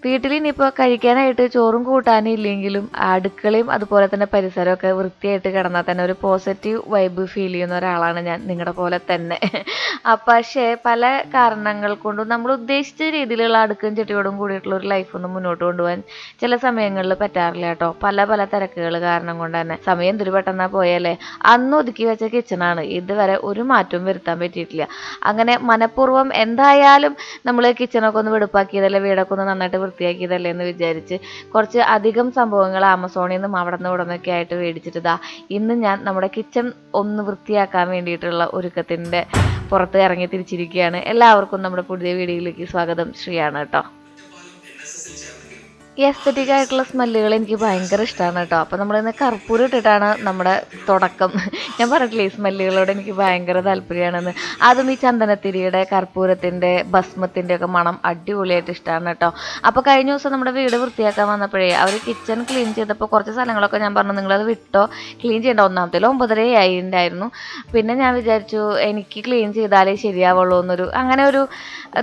വീട്ടിൽ ഇനിയിപ്പോൾ കഴിക്കാനായിട്ട് ചോറും കൂട്ടാനും ഇല്ലെങ്കിലും അടുക്കളയും അതുപോലെ തന്നെ പരിസരമൊക്കെ വൃത്തിയായിട്ട് കിടന്നാൽ തന്നെ ഒരു പോസിറ്റീവ് വൈബ് ഫീൽ ചെയ്യുന്ന ഒരാളാണ് ഞാൻ, നിങ്ങളുടെ പോലെ തന്നെ. പക്ഷേ പല കാരണങ്ങൾ കൊണ്ടും നമ്മൾ ഉദ്ദേശിച്ച രീതിയിലുള്ള അടുക്കും ചിട്ടയോടും കൂടിയിട്ടുള്ള ഒരു ലൈഫൊന്നും മുന്നോട്ട് കൊണ്ടുപോകാൻ ചില സമയങ്ങളിൽ പറ്റാറില്ല കേട്ടോ. പല പല തിരക്കുകൾ കാരണം കൊണ്ട് തന്നെ സമയം എന്തൊരു പെട്ടെന്നാ പോയാലേ. അന്ന് ഒതുക്കി വെച്ച കിച്ചണാണ്, ഇതുവരെ ഒരു മാറ്റവും വരുത്താൻ പറ്റിയിട്ടില്ല. അങ്ങനെ മനഃപൂർവ്വം എന്തായാലും നമ്മൾ കിച്ചണൊക്കെ ഒന്ന് വെടുപ്പാക്കിയതല്ലേ, വീടൊക്കെ ഒന്ന് നന്നായിട്ട് വൃത്തിയാക്കിയതല്ലേ എന്ന് വിചാരിച്ച് കുറച്ച് അധികം സംഭവങ്ങൾ ആമസോണിൽ നിന്നും അവിടെ നിന്ന് ഇവിടെ നിന്നൊക്കെ ആയിട്ട് മേടിച്ചിട്ട് ഇന്ന് ഞാൻ നമ്മുടെ കിച്ചൺ ഒന്ന് വൃത്തിയാക്കാൻ വേണ്ടിയിട്ടുള്ള ഒരുക്കത്തിൻ്റെ പുറത്ത് ഇറങ്ങി തിരിച്ചിരിക്കുകയാണ്. എല്ലാവർക്കും നമ്മുടെ പുതിയ വീഡിയോയിലേക്ക് സ്വാഗതം. ശ്രീയാണ് കേട്ടോ. ഈ എസ്തറ്റിക് ആയിട്ടുള്ള സ്മെല്ലുകൾ എനിക്ക് ഭയങ്കര ഇഷ്ടമാണ് കേട്ടോ. അപ്പോൾ നമ്മളിന്ന് കർപ്പൂരം ഇട്ടിട്ടാണ് നമ്മുടെ തുടക്കം. ഞാൻ പറഞ്ഞിട്ടില്ലേ ഈ സ്മെല്ലുകളോട് എനിക്ക് ഭയങ്കര താല്പര്യമാണെന്ന്. അതും ഈ ചന്ദനത്തിരിയുടെ, കർപ്പൂരത്തിൻ്റെ, ഭസ്മത്തിൻ്റെ ഒക്കെ മണം അടിപൊളിയായിട്ട് ഇഷ്ടമാണ് കേട്ടോ. അപ്പോൾ കഴിഞ്ഞ ദിവസം നമ്മുടെ വീട് വൃത്തിയാക്കാൻ വന്നപ്പോഴേ അവർ കിച്ചൺ ക്ലീൻ ചെയ്തപ്പോൾ കുറച്ച് സ്ഥലങ്ങളൊക്കെ ഞാൻ പറഞ്ഞു നിങ്ങളത് വിട്ടോ, ക്ലീൻ ചെയ്യേണ്ട. ഒന്നാമത്തേൽ 9:30 ആയിട്ടുണ്ടായിരുന്നു. പിന്നെ ഞാൻ വിചാരിച്ചു എനിക്ക് ക്ലീൻ ചെയ്താലേ ശരിയാവുള്ളൂ എന്നൊരു അങ്ങനെ ഒരു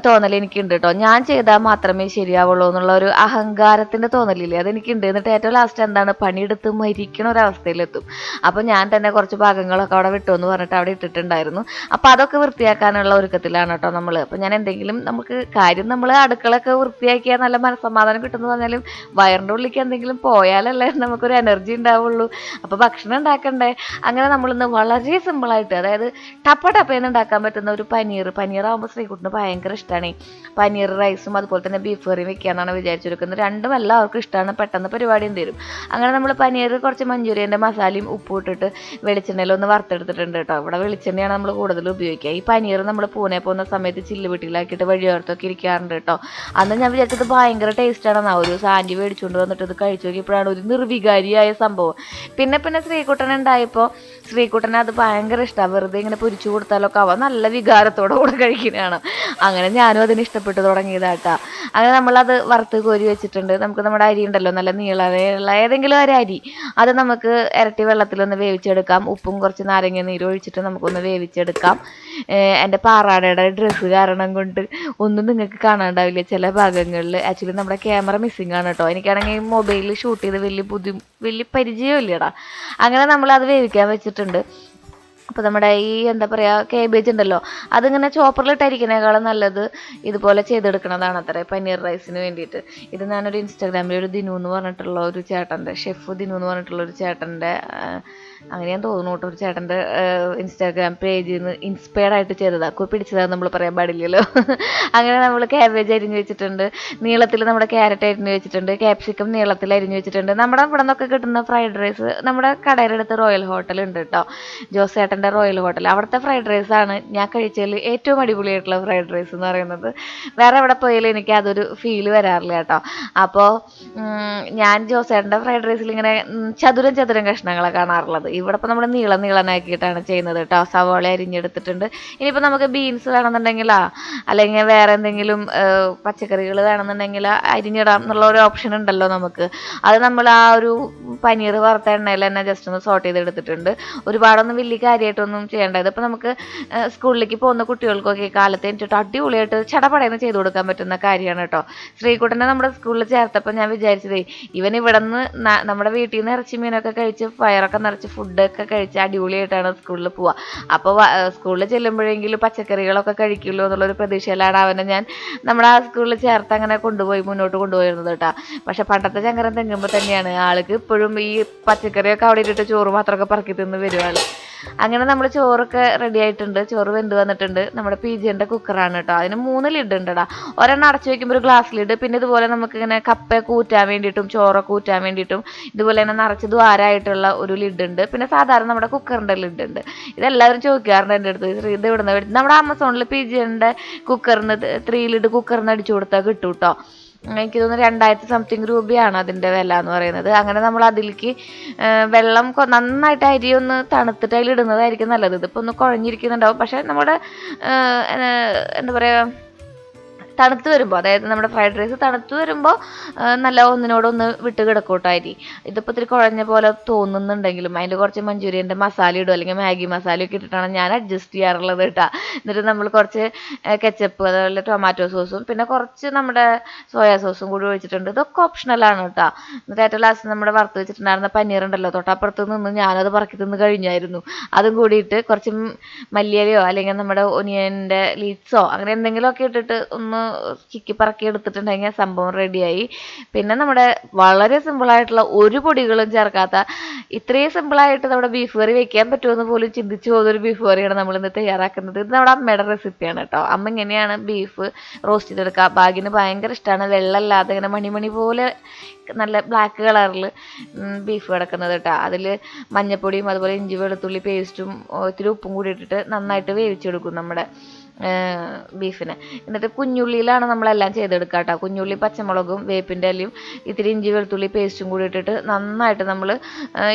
തോന്നൽ എനിക്കുണ്ട് കേട്ടോ. ഞാൻ ചെയ്താൽ മാത്രമേ ശരിയാവുള്ളൂ എന്നുള്ള ഒരു അഹങ്കാരത്തിൻ്റെ തോന്നലില്ലേ, അതെനിക്കുണ്ട്. എന്നിട്ട് ഏറ്റവും ലാസ്റ്റ് എന്താണ്, പണിയെടുത്ത് മരിക്കണ ഒരവസ്ഥയിലെത്തും. അപ്പോൾ ഞാൻ തന്നെ കുറച്ച് ഭാഗങ്ങളൊക്കെ അവിടെ വിട്ടു എന്ന് പറഞ്ഞിട്ട് അവിടെ ഇട്ടിട്ടുണ്ടായിരുന്നു. അപ്പോൾ അതൊക്കെ വൃത്തിയാക്കാനുള്ള ഒരുക്കത്തിലാണ് കേട്ടോ നമ്മൾ. അപ്പോൾ ഞാൻ എന്തെങ്കിലും നമുക്ക് കാര്യം നമ്മൾ അടുക്കളൊക്കെ വൃത്തിയാക്കിയാൽ നല്ല മനസ്സമാധാനം കിട്ടുമെന്ന് പറഞ്ഞാലും വയറിൻ്റെ ഉള്ളിലേക്ക് എന്തെങ്കിലും പോയാലല്ലേ നമുക്കൊരു എനർജി ഉണ്ടാവുള്ളൂ. അപ്പോൾ ഭക്ഷണം ഉണ്ടാക്കണ്ടേ. അങ്ങനെ നമ്മളിന്ന് വളരെ സിമ്പിളായിട്ട്, അതായത് ടപ്പേന്ന് ഉണ്ടാക്കാൻ പറ്റുന്ന ഒരു പനീറാകുമ്പോൾ ശ്രീകുട്ടിന് ഭയങ്കര ഇഷ്ടമാണ്. പനീർ റൈസും അതുപോലെ തന്നെ ബീഫ് കറിയും വെക്കാന്നാണ് വിചാരിച്ചിരിക്കുന്നത്. രണ്ടും എല്ലാവർക്കും ഇഷ്ടമാണ്, പെട്ടെന്ന് പരിപാടിയും തരും. അങ്ങനെ നമ്മൾ പനീർ കുറച്ച് മഞ്ചൂരിയൻ്റെ മസാലയും ഉപ്പും ഇട്ടിട്ട് വെളിച്ചെണ്ണയിലൊന്ന് വറുത്തെടുത്തിട്ടുണ്ട് കേട്ടോ. ഇവിടെ വെളിച്ചെണ്ണയാണ് നമ്മൾ കൂടുതൽ ഉപയോഗിക്കുക. ഈ പനീർ നമ്മൾ പൂനെ പോകുന്ന സമയത്ത് ചില്ല് വീട്ടിലാക്കിയിട്ട് വഴിയോർത്തൊക്കെ ഇരിക്കാറുണ്ട് കേട്ടോ. അന്ന് ഞാൻ വിചാരിച്ചത് ഭയങ്കര ടേസ്റ്റാണെന്നാ. ഒരു സാൻഡി മേടിച്ചുകൊണ്ട് വന്നിട്ട് ഇത് കഴിച്ചു നോക്കിയപ്പോഴാണ് ഒരു നിർവികാരിയായ സംഭവം. പിന്നെ ശ്രീകുട്ടൻ ഉണ്ടായപ്പോൾ ശ്രീകുട്ടനെ അത് ഭയങ്കര ഇഷ്ടമാണ്. വെറുതെ ഇങ്ങനെ പൊരിച്ചു കൊടുത്താലൊക്കെ അവൻ നല്ല വികാരത്തോടെ കൂടെ കഴിക്കുന്നതാണ്. അങ്ങനെ ഞാനും അതിന് ഇഷ്ടപ്പെട്ടു തുടങ്ങിയതാട്ടാ. അങ്ങനെ നമ്മളത് വറുത്ത് കോരി വെച്ചിട്ടുണ്ട്. നമുക്ക് നമ്മുടെ അരി ഉണ്ടല്ലോ, നല്ല നീളമുള്ള ഏതെങ്കിലും ഒരു അരി, അത് നമുക്ക് ഇരട്ടി വെള്ളത്തിലൊന്ന് വേവിച്ചെടുക്കാം. ഉപ്പും കുറച്ച് നാരങ്ങ നീര് ഒഴിച്ചിട്ട് നമുക്കൊന്ന് വേവിച്ചെടുക്കാം. എൻ്റെ പാറാടയുടെ ഡ്രസ്സ് കാരണം കൊണ്ട് ഒന്നും നിങ്ങൾക്ക് കാണാണ്ടാവില്ല ചില ഭാഗങ്ങളിൽ. ആക്ച്വലി നമ്മുടെ ക്യാമറ മിസ്സിങ് ആണ് കേട്ടോ. എനിക്കാണെങ്കിൽ മൊബൈലിൽ ഷൂട്ട് ചെയ്ത് വലിയ പരിചയമില്ലടാ. അങ്ങനെ നമ്മളത് വേവിക്കാൻ വെച്ചിട്ടുണ്ട്. അപ്പോൾ നമ്മുടെ ഈ എന്താ പറയുക കേബേജ് ഉണ്ടല്ലോ, അതിങ്ങനെ ചോപ്പറിലിട്ടരിക്കുന്നതിനേക്കാളും നല്ലത് ഇതുപോലെ ചെയ്തെടുക്കണതാണ് അത്ര പനീർ റൈസിന് വേണ്ടിയിട്ട്. ഇത് ഞാനൊരു ഇൻസ്റ്റാഗ്രാമിൽ ഒരു ദിനു എന്ന് പറഞ്ഞിട്ടുള്ള ഒരു ചേട്ടൻ്റെ, ഷെഫ് ദിനു എന്ന് പറഞ്ഞിട്ടുള്ള ഒരു ചേട്ടൻ്റെ, അങ്ങനെ ഞാൻ തോന്നുന്നു കേട്ടോ, ഒരു ചേട്ടൻ്റെ ഇൻസ്റ്റാഗ്രാം പേജിൽ നിന്ന് ഇൻസ്പയർഡ് ആയിട്ട് ചെയ്തതാണ്. പിടിച്ചതാണ് നമ്മൾ പറയാൻ പാടില്ലല്ലോ. അങ്ങനെ നമ്മൾ കാബേജ് അരിഞ്ഞ് വെച്ചിട്ടുണ്ട്, നീളത്തിൽ നമ്മുടെ ക്യാരറ്റ് അരിഞ്ഞ് വെച്ചിട്ടുണ്ട്, ക്യാപ്സിക്കം നീളത്തിൽ അരിഞ്ഞ് വെച്ചിട്ടുണ്ട്. നമ്മുടെ ഇവിടെ നിന്നൊക്കെ കിട്ടുന്ന ഫ്രൈഡ് റൈസ്, നമ്മുടെ കടയുടെ അടുത്ത് റോയൽ ഹോട്ടൽ ഉണ്ട് കേട്ടോ, ജോസേട്ടൻ്റെ റോയൽ ഹോട്ടൽ. അവിടുത്തെ ഫ്രൈഡ് റൈസാണ് ഞാൻ കഴിച്ചതിൽ ഏറ്റവും അടിപൊളിയായിട്ടുള്ള ഫ്രൈഡ് റൈസ് എന്ന് പറയുന്നത്. വേറെ എവിടെ പോയാലും എനിക്ക് അതൊരു ഫീൽ വരാറില്ല കേട്ടോ. അപ്പോൾ ഞാൻ ജോസേട്ടൻ്റെ ഫ്രൈഡ് റൈസിൽ ഇങ്ങനെ ചതുരം കഷ്ണങ്ങളെ കാണാറുള്ളത്. ഇവിടെ ഇപ്പോൾ നമ്മൾ നീളനാക്കിയിട്ടാണ് ചെയ്യുന്നത് കേട്ടോ. സവാള അരിഞ്ഞെടുത്തിട്ടുണ്ട്. ഇനിയിപ്പോൾ നമുക്ക് ബീൻസ് വേണമെന്നുണ്ടെങ്കിലോ അല്ലെങ്കിൽ വേറെ എന്തെങ്കിലും പച്ചക്കറികൾ വേണമെന്നുണ്ടെങ്കിൽ അരിഞ്ഞിടാം എന്നുള്ള ഒരു ഓപ്ഷൻ ഉണ്ടല്ലോ നമുക്ക്. അത് നമ്മൾ ആ ഒരു പനീർ വറുത്ത എണ്ണയിൽ തന്നെ ജസ്റ്റ് ഒന്ന് സോട്ട് ചെയ്തെടുത്തിട്ടുണ്ട്. ഒരുപാടൊന്നും വലിയ കാര്യമായിട്ടൊന്നും ചെയ്യേണ്ട. ഇതിപ്പോൾ നമുക്ക് സ്കൂളിലേക്ക് പോകുന്ന കുട്ടികൾക്കൊക്കെ കാലത്ത് എനിച്ചിട്ട് അടിപൊളിയായിട്ട് ചടപടയെന്ന് ചെയ്ത് കൊടുക്കാൻ പറ്റുന്ന കാര്യമാണ് കേട്ടോ. ശ്രീകുട്ടനെ നമ്മുടെ സ്കൂളിൽ ചേർത്തപ്പോൾ ഞാൻ വിചാരിച്ചതേ, ഇവൻ ഇവിടെ നിന്ന് നമ്മുടെ വീട്ടിൽ നിന്ന് ഇറച്ചി മീനൊക്കെ കഴിച്ച് വയറൊക്കെ നിറച്ച് ഫുഡൊക്കെ കഴിച്ച് അടിപൊളിയായിട്ടാണ് സ്കൂളിൽ പോവുക. അപ്പോൾ സ്കൂളിൽ ചെല്ലുമ്പോഴെങ്കിലും പച്ചക്കറികളൊക്കെ കഴിക്കുമല്ലോ എന്നുള്ളൊരു പ്രതീക്ഷയിലാണ് അവനെ ഞാൻ നമ്മുടെ ആ സ്കൂളിൽ ചേർത്ത് അങ്ങനെ മുന്നോട്ട് കൊണ്ടുപോയിരുന്നത് കേട്ടോ. പക്ഷെ പണ്ടത്തെ ചങ്കരം തെങ്ങുമ്പോൾ തന്നെയാണ് ആൾക്ക് ഇപ്പോഴും ഈ പച്ചക്കറിയൊക്കെ അവിടെ ഇട്ടിട്ട് ചോറ് മാത്രമൊക്കെ പറക്കി തിന്ന് വരുവാണ്. അങ്ങനെ നമ്മൾ ചോറൊക്കെ റെഡി ആയിട്ടുണ്ട്. ചോറ് വെന്ത് വന്നിട്ടുണ്ട്. നമ്മുടെ പിജിൻ്റെ കുക്കറാണ് കേട്ടോ. അതിന് 3 ലിഡ് ഉണ്ടടാ. ഒരെണ്ണം അടച്ചു വയ്ക്കുമ്പോൾ ഒരു ഗ്ലാസ് ലിഡ്, പിന്നെ ഇതുപോലെ നമുക്ക് ഇങ്ങനെ കപ്പയൊക്കെ ഊറ്റാൻ വേണ്ടിയിട്ടും ചോറൊക്കെ ഊറ്റാൻ വേണ്ടിയിട്ടും ഇതുപോലെ തന്നെ നിറച്ച് ദ്വാരമായിട്ടുള്ള ഒരു ലിഡ് ഉണ്ട്. പിന്നെ സാധാരണ നമ്മുടെ കുക്കറിൻ്റെ ലിഡ് ഉണ്ട്. ഇതെല്ലാവരും ചോദിക്കാറുണ്ട് എൻ്റെ അടുത്ത്, ഇത് ഇവിടുന്ന് നമ്മുടെ ആമസോണിൽ പിജിൻ്റെ കുക്കറിന് 3 ലിഡ് കുക്കറിന് അടിച്ചു കൊടുത്താൽ കിട്ടും കേട്ടോ. എനിക്ക് തോന്നുന്നു 2000 സംതിങ് രൂപയാണ് അതിൻ്റെ വില എന്ന് പറയുന്നത്. അങ്ങനെ നമ്മൾ അതിലേക്ക് വെള്ളം നന്നായിട്ട് അരി ഒന്ന് തണുത്തിട്ട് അതിലിടുന്നതായിരിക്കും നല്ലത്. ഇതിപ്പോൾ ഒന്ന് കുഴഞ്ഞിരിക്കുന്നുണ്ടാവും. പക്ഷേ നമ്മുടെ എന്താ പറയുക തണുത്ത് വരുമ്പോൾ, അതായത് നമ്മുടെ ഫ്രൈഡ് റൈസ് തണുത്ത് വരുമ്പോൾ നല്ല ഒന്നിനോടൊന്ന് വിട്ട് കിടക്കോട്ടോ അരി. ഇതിപ്പോൾ ഇത്തിരി കുഴഞ്ഞ പോലെ തോന്നുന്നുണ്ടെങ്കിലും അതിൽ കുറച്ച് മഞ്ചൂരിയൻ്റെ മസാല ഇടും, അല്ലെങ്കിൽ മാഗി മസാല ഒക്കെ ഇട്ടിട്ടാണ് ഞാൻ അഡ്ജസ്റ്റ് ചെയ്യാറുള്ളത് കേട്ടോ. എന്നിട്ട് നമ്മൾ കുറച്ച് കെച്ചപ്പ്, അതുപോലെ ടൊമാറ്റോ സോസും പിന്നെ കുറച്ച് നമ്മുടെ സോയാ സോസും കൂടി ഒഴിച്ചിട്ടുണ്ട്. ഇതൊക്കെ ഓപ്ഷണലാണ് കേട്ടോ. എന്നിട്ട് ഏറ്റവും ലാസ്റ്റ് നമ്മുടെ വറുത്ത് വെച്ചിട്ടുണ്ടായിരുന്ന പനീർ ഉണ്ടല്ലോ, തൊട്ടപ്പുറത്ത് നിന്ന് ഞാനത് പറക്കി തിന്ന് കഴിഞ്ഞായിരുന്നു. അതും കൂടിയിട്ട് കുറച്ച് മല്ലിയിലയോ അല്ലെങ്കിൽ നമ്മുടെ ഒനിയൻ്റെ ലീവ്സോ അങ്ങനെ എന്തെങ്കിലുമൊക്കെ ഇട്ടിട്ട് ഒന്ന് ചിക്കി പറക്കി എടുത്തിട്ടുണ്ടെങ്കിൽ സംഭവം റെഡിയായി. പിന്നെ നമ്മുടെ വളരെ സിമ്പിളായിട്ടുള്ള ഒരു പൊടികളും ചേർക്കാത്ത, ഇത്രയും സിമ്പിളായിട്ട് നമ്മുടെ ബീഫ് കറി വെക്കാൻ പറ്റുമെന്ന് പോലും ചിന്തിച്ചു പോകുന്നൊരു ബീഫ് കറിയാണ് നമ്മളിന്ന് തയ്യാറാക്കുന്നത്. ഇത് നമ്മുടെ അമ്മയുടെ റെസിപ്പിയാണ് കേട്ടോ. അമ്മ ഇങ്ങനെയാണ് ബീഫ് റോസ്റ്റ് ചെയ്തെടുക്കുക. ബാഗിന് ഭയങ്കര ഇഷ്ടമാണ് വെള്ളമല്ലാതെ ഇങ്ങനെ മണിമണി പോലെ നല്ല ബ്ലാക്ക് കളറിൽ ബീഫ് കിടക്കുന്നത് കേട്ടോ. അതിൽ മഞ്ഞപ്പൊടിയും അതുപോലെ ഇഞ്ചി വെളുത്തുള്ളി പേസ്റ്റും ഇത്തിരി ഉപ്പും കൂടി ഇട്ടിട്ട് നന്നായിട്ട് വേവിച്ചെടുക്കും നമ്മുടെ ബീഫിനെ. എന്നിട്ട് കുഞ്ഞുള്ളിയിലാണ് നമ്മളെല്ലാം ചെയ്തെടുക്കുക കേട്ടോ. കുഞ്ഞുള്ളി, പച്ചമുളകും വേപ്പിൻ്റെ ഇലയും ഇത്തിരി ഇഞ്ചി വെളുത്തുള്ളി പേസ്റ്റും കൂടി ഇട്ടിട്ട് നന്നായിട്ട് നമ്മൾ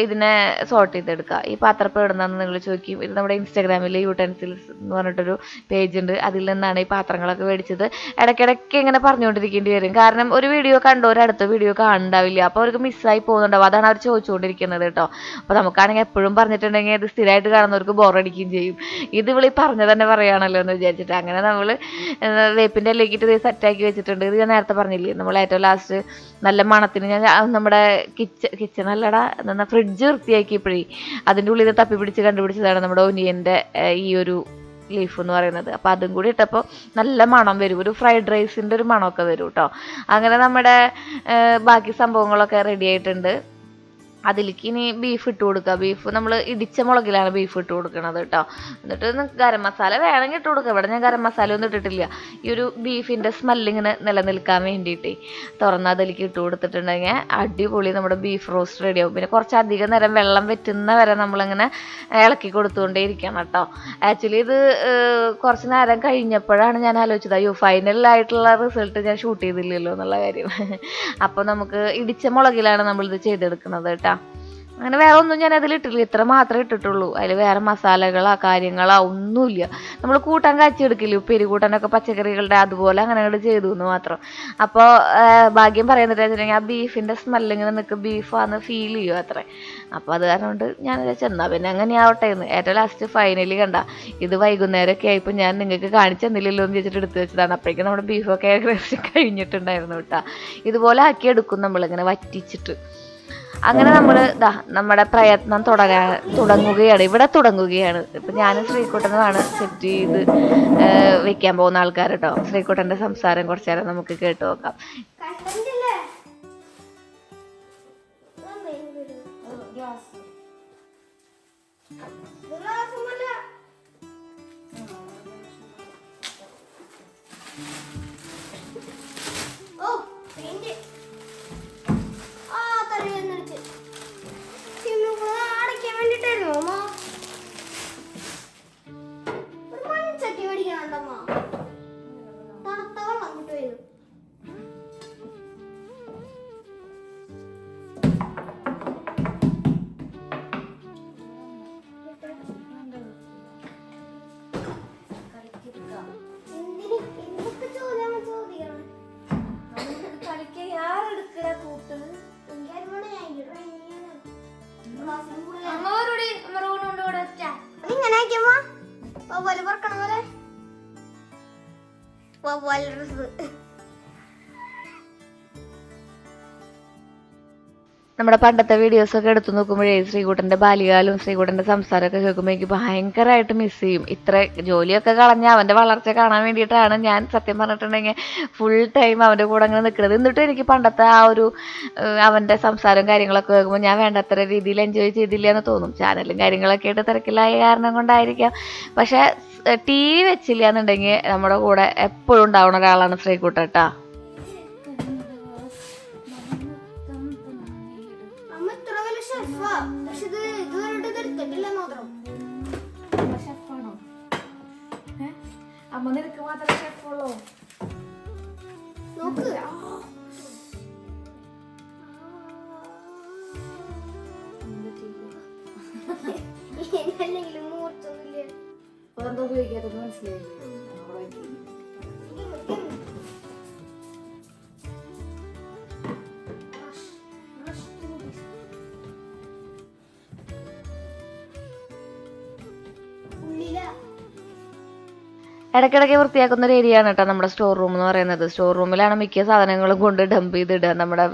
ഇതിനെ സോട്ട് ചെയ്തെടുക്കുക. ഈ പാത്രം ഇപ്പോൾ ഇടുന്നതെന്ന് നിങ്ങൾ ചോദിക്കും. ഇത് നമ്മുടെ ഇൻസ്റ്റാഗ്രാമിൽ യൂട്ടൻസിൽസ് എന്ന് പറഞ്ഞിട്ടൊരു പേജ് ഉണ്ട്. അതിൽ നിന്നാണ് ഈ പാത്രങ്ങളൊക്കെ മേടിച്ചത്. ഇടയ്ക്കിടയ്ക്ക് ഇങ്ങനെ പറഞ്ഞുകൊണ്ടിരിക്കേണ്ടി വരും, കാരണം ഒരു വീഡിയോ കണ്ടോര് അടുത്ത വീഡിയോ കാണുന്നുണ്ടാവില്ല. അപ്പോൾ അവർക്ക് മിസ്സായി പോകുന്നുണ്ടാവും. അതാണ് അവർ ചോദിച്ചുകൊണ്ടിരിക്കുന്നത് കേട്ടോ. അപ്പോൾ നമുക്കാണെങ്കിൽ എപ്പോഴും പറഞ്ഞിട്ടുണ്ടെങ്കിൽ അത് സ്ഥിരമായിട്ട് കാണുന്നവർക്ക് ബോറടിക്കുകയും ചെയ്യും. ഇത് വിളി പറഞ്ഞത് തന്നെ പറയുകയാണല്ലോ എന്ന് വിചാരിച്ചിട്ട് അങ്ങനെ നമ്മൾ വേപ്പിൻ്റെ ഇലക്കിട്ട് ഇത് സെറ്റാക്കി വെച്ചിട്ടുണ്ട്. ഇത് ഞാൻ നേരത്തെ പറഞ്ഞില്ലേ, നമ്മൾ ഏറ്റവും ലാസ്റ്റ് നല്ല മണത്തിന് ഞാൻ നമ്മുടെ കിച്ചണല്ലടാ എന്താ ഫ്രിഡ്ജ് വൃത്തിയാക്കിയപ്പോഴേ അതിൻ്റെ ഉള്ളിൽ തപ്പി പിടിച്ച് കണ്ടുപിടിച്ചതാണ് നമ്മുടെ ഒനിയൻ്റെ ഈ ഒരു ലീഫ് എന്ന് പറയുന്നത്. അപ്പോൾ അതും കൂടി ഇട്ടപ്പോൾ നല്ല മണം വരും, ഒരു ഫ്രൈഡ് റൈസിൻ്റെ ഒരു മണമൊക്കെ വരും കേട്ടോ. അങ്ങനെ നമ്മുടെ ബാക്കി സംഭവങ്ങളൊക്കെ റെഡി ആയിട്ടുണ്ട്. അതിലേക്ക് ഇനി ബീഫ് ഇട്ട് കൊടുക്കുക. ബീഫ് നമ്മൾ ഇടിച്ച മുളകിലാണ് ബീഫ് ഇട്ട് കൊടുക്കുന്നത് കേട്ടോ. എന്നിട്ട് ഗരം മസാല വേണമെങ്കിൽ ഇട്ട് കൊടുക്കുക. ഇവിടെ ഞാൻ ഗരം മസാല ഒന്നും ഇട്ടിട്ടില്ല. ഈ ഒരു ബീഫിൻ്റെ സ്മെല്ലിങ്ങനെ നിലനിൽക്കാൻ വേണ്ടിയിട്ട് തുറന്ന് അതിലേക്ക് ഇട്ട് കൊടുത്തിട്ടുണ്ടെങ്കിൽ അടിപൊളി നമ്മുടെ ബീഫ് റോസ്റ്റ് റെഡിയാവും. പിന്നെ കുറച്ചധികം നേരം വെള്ളം വറ്റുന്ന വരെ നമ്മളിങ്ങനെ ഇളക്കി കൊടുത്തുകൊണ്ടേ ഇരിക്കണം കേട്ടോ. ആക്ച്വലി ഇത് കുറച്ച് നേരം കഴിഞ്ഞപ്പോഴാണ് ഞാൻ ആലോചിച്ചത്, അയ്യോ ഫൈനലായിട്ടുള്ള റിസൾട്ട് ഞാൻ ഷൂട്ട് ചെയ്തില്ലല്ലോ എന്നുള്ള കാര്യം. അപ്പോൾ നമുക്ക് ഇടിച്ച മുളകിലാണ് നമ്മളിത് ചെയ്തെടുക്കുന്നത് കേട്ടോ. അങ്ങനെ വേറെ ഒന്നും ഞാൻ അതിലിട്ടില്ല, ഇത്ര മാത്രമേ ഇട്ടിട്ടുള്ളൂ. അതിൽ വേറെ മസാലകളോ കാര്യങ്ങളോ ഒന്നുമില്ല. നമ്മൾ കൂട്ടാൻ കാച്ചെടുക്കില്ല, ഉപ്പേരി കൂട്ടാനൊക്കെ പച്ചക്കറികളുടെ അതുപോലെ അങ്ങനെ അങ്ങോട്ട് ചെയ്തു എന്ന് മാത്രം. അപ്പോൾ ഭാഗ്യം പറയുന്നത് വെച്ചിട്ടുണ്ടെങ്കിൽ ആ ബീഫിൻ്റെ സ്മെല്ലിങ്ങനെ നിൽക്ക് ബീഫാന്ന് ഫീൽ ചെയ്യും അത്രേ. അപ്പോൾ അത് കാരണം കൊണ്ട് ഞാൻ ചെന്നാൽ പിന്നെ അങ്ങനെ ആവട്ടെ എന്ന്. ഏറ്റവും ലാസ്റ്റ് ഫൈനലി കണ്ട ഇത് വൈകുന്നേരമൊക്കെ ആയപ്പോൾ ഞാൻ നിങ്ങൾക്ക് കാണിച്ചു തന്നില്ലല്ലോ എന്ന് വെച്ചിട്ട് എടുത്ത് വെച്ചതാണ്. അപ്പോഴേക്കും നമ്മുടെ ബീഫൊക്കെ ഏകദേശം കഴിഞ്ഞിട്ടുണ്ടായിരുന്നു കേട്ടോ. ഇതുപോലെ ആക്കി എടുക്കും നമ്മളിങ്ങനെ വറ്റിച്ചിട്ട്. അങ്ങനെ നമ്മൾ നമ്മുടെ പ്രയത്നം തുടങ്ങുകയാണ്, ഇവിടെ തുടങ്ങുകയാണ്. ഇപ്പം ഞാനും ശ്രീകുട്ടനുമാണ് സെറ്റ് ചെയ്ത് വെക്കാൻ പോകുന്ന ആൾക്കാർ കേട്ടോ. ശ്രീകുട്ടൻ്റെ സംസാരം കുറച്ചു നേരം നമുക്ക് കേട്ട് നോക്കാം. നമ്മുടെ പണ്ടത്തെ വീഡിയോസൊക്കെ എടുത്തു നോക്കുമ്പോഴേ ശ്രീകുട്ടൻ്റെ ബാല്യകാലവും ശ്രീകുട്ടൻ്റെ സംസാരമൊക്കെ കേൾക്കുമ്പോൾ എനിക്ക് ഭയങ്കരമായിട്ട് മിസ് ചെയ്യും. ഇത്ര ജോലിയൊക്കെ കളഞ്ഞ് അവൻ്റെ വളർച്ച കാണാൻ വേണ്ടിയിട്ടാണ് ഞാൻ സത്യം പറഞ്ഞിട്ടുണ്ടെങ്കിൽ ഫുൾ ടൈം അവൻ്റെ കൂടെ അങ്ങനെ നിൽക്കുന്നത്. എന്നിട്ടും എനിക്ക് പണ്ടത്തെ ആ ഒരു അവൻ്റെ സംസാരവും കാര്യങ്ങളൊക്കെ കേൾക്കുമ്പോൾ ഞാൻ വേണ്ടത്ര രീതിയിൽ എൻജോയ് ചെയ്തില്ല എന്ന് തോന്നും. ചാനലും കാര്യങ്ങളൊക്കെ ആയിട്ട് തിരക്കിലായ കാരണം കൊണ്ടായിരിക്കാം. പക്ഷേ TV വെച്ചില്ല എന്നുണ്ടെങ്കിൽ നമ്മുടെ കൂടെ എപ്പോഴും ഉണ്ടാവുന്ന ഒരാളാണ് ശ്രീകുട്ടൻ കേട്ടോ. അമ്മ നിനക്ക് മാത്രമേ ഷെഫുള്ളൂ. അതെന്താ ഉപയോഗിക്കാത്തത് മനസ്സിലായില്ലേ? ഇടയ്ക്കിടയ്ക്ക് വൃത്തിയാക്കുന്ന ഒരു ഏരിയ ആണ് കേട്ടോ നമ്മുടെ സ്റ്റോർ റൂം എന്ന് പറയുന്നത്. സ്റ്റോർ റൂമിലാണ് മിക്ക സാധനങ്ങളും കൊണ്ട് ഡംപ് ചെയ്തിടുക, നമ്മുടെ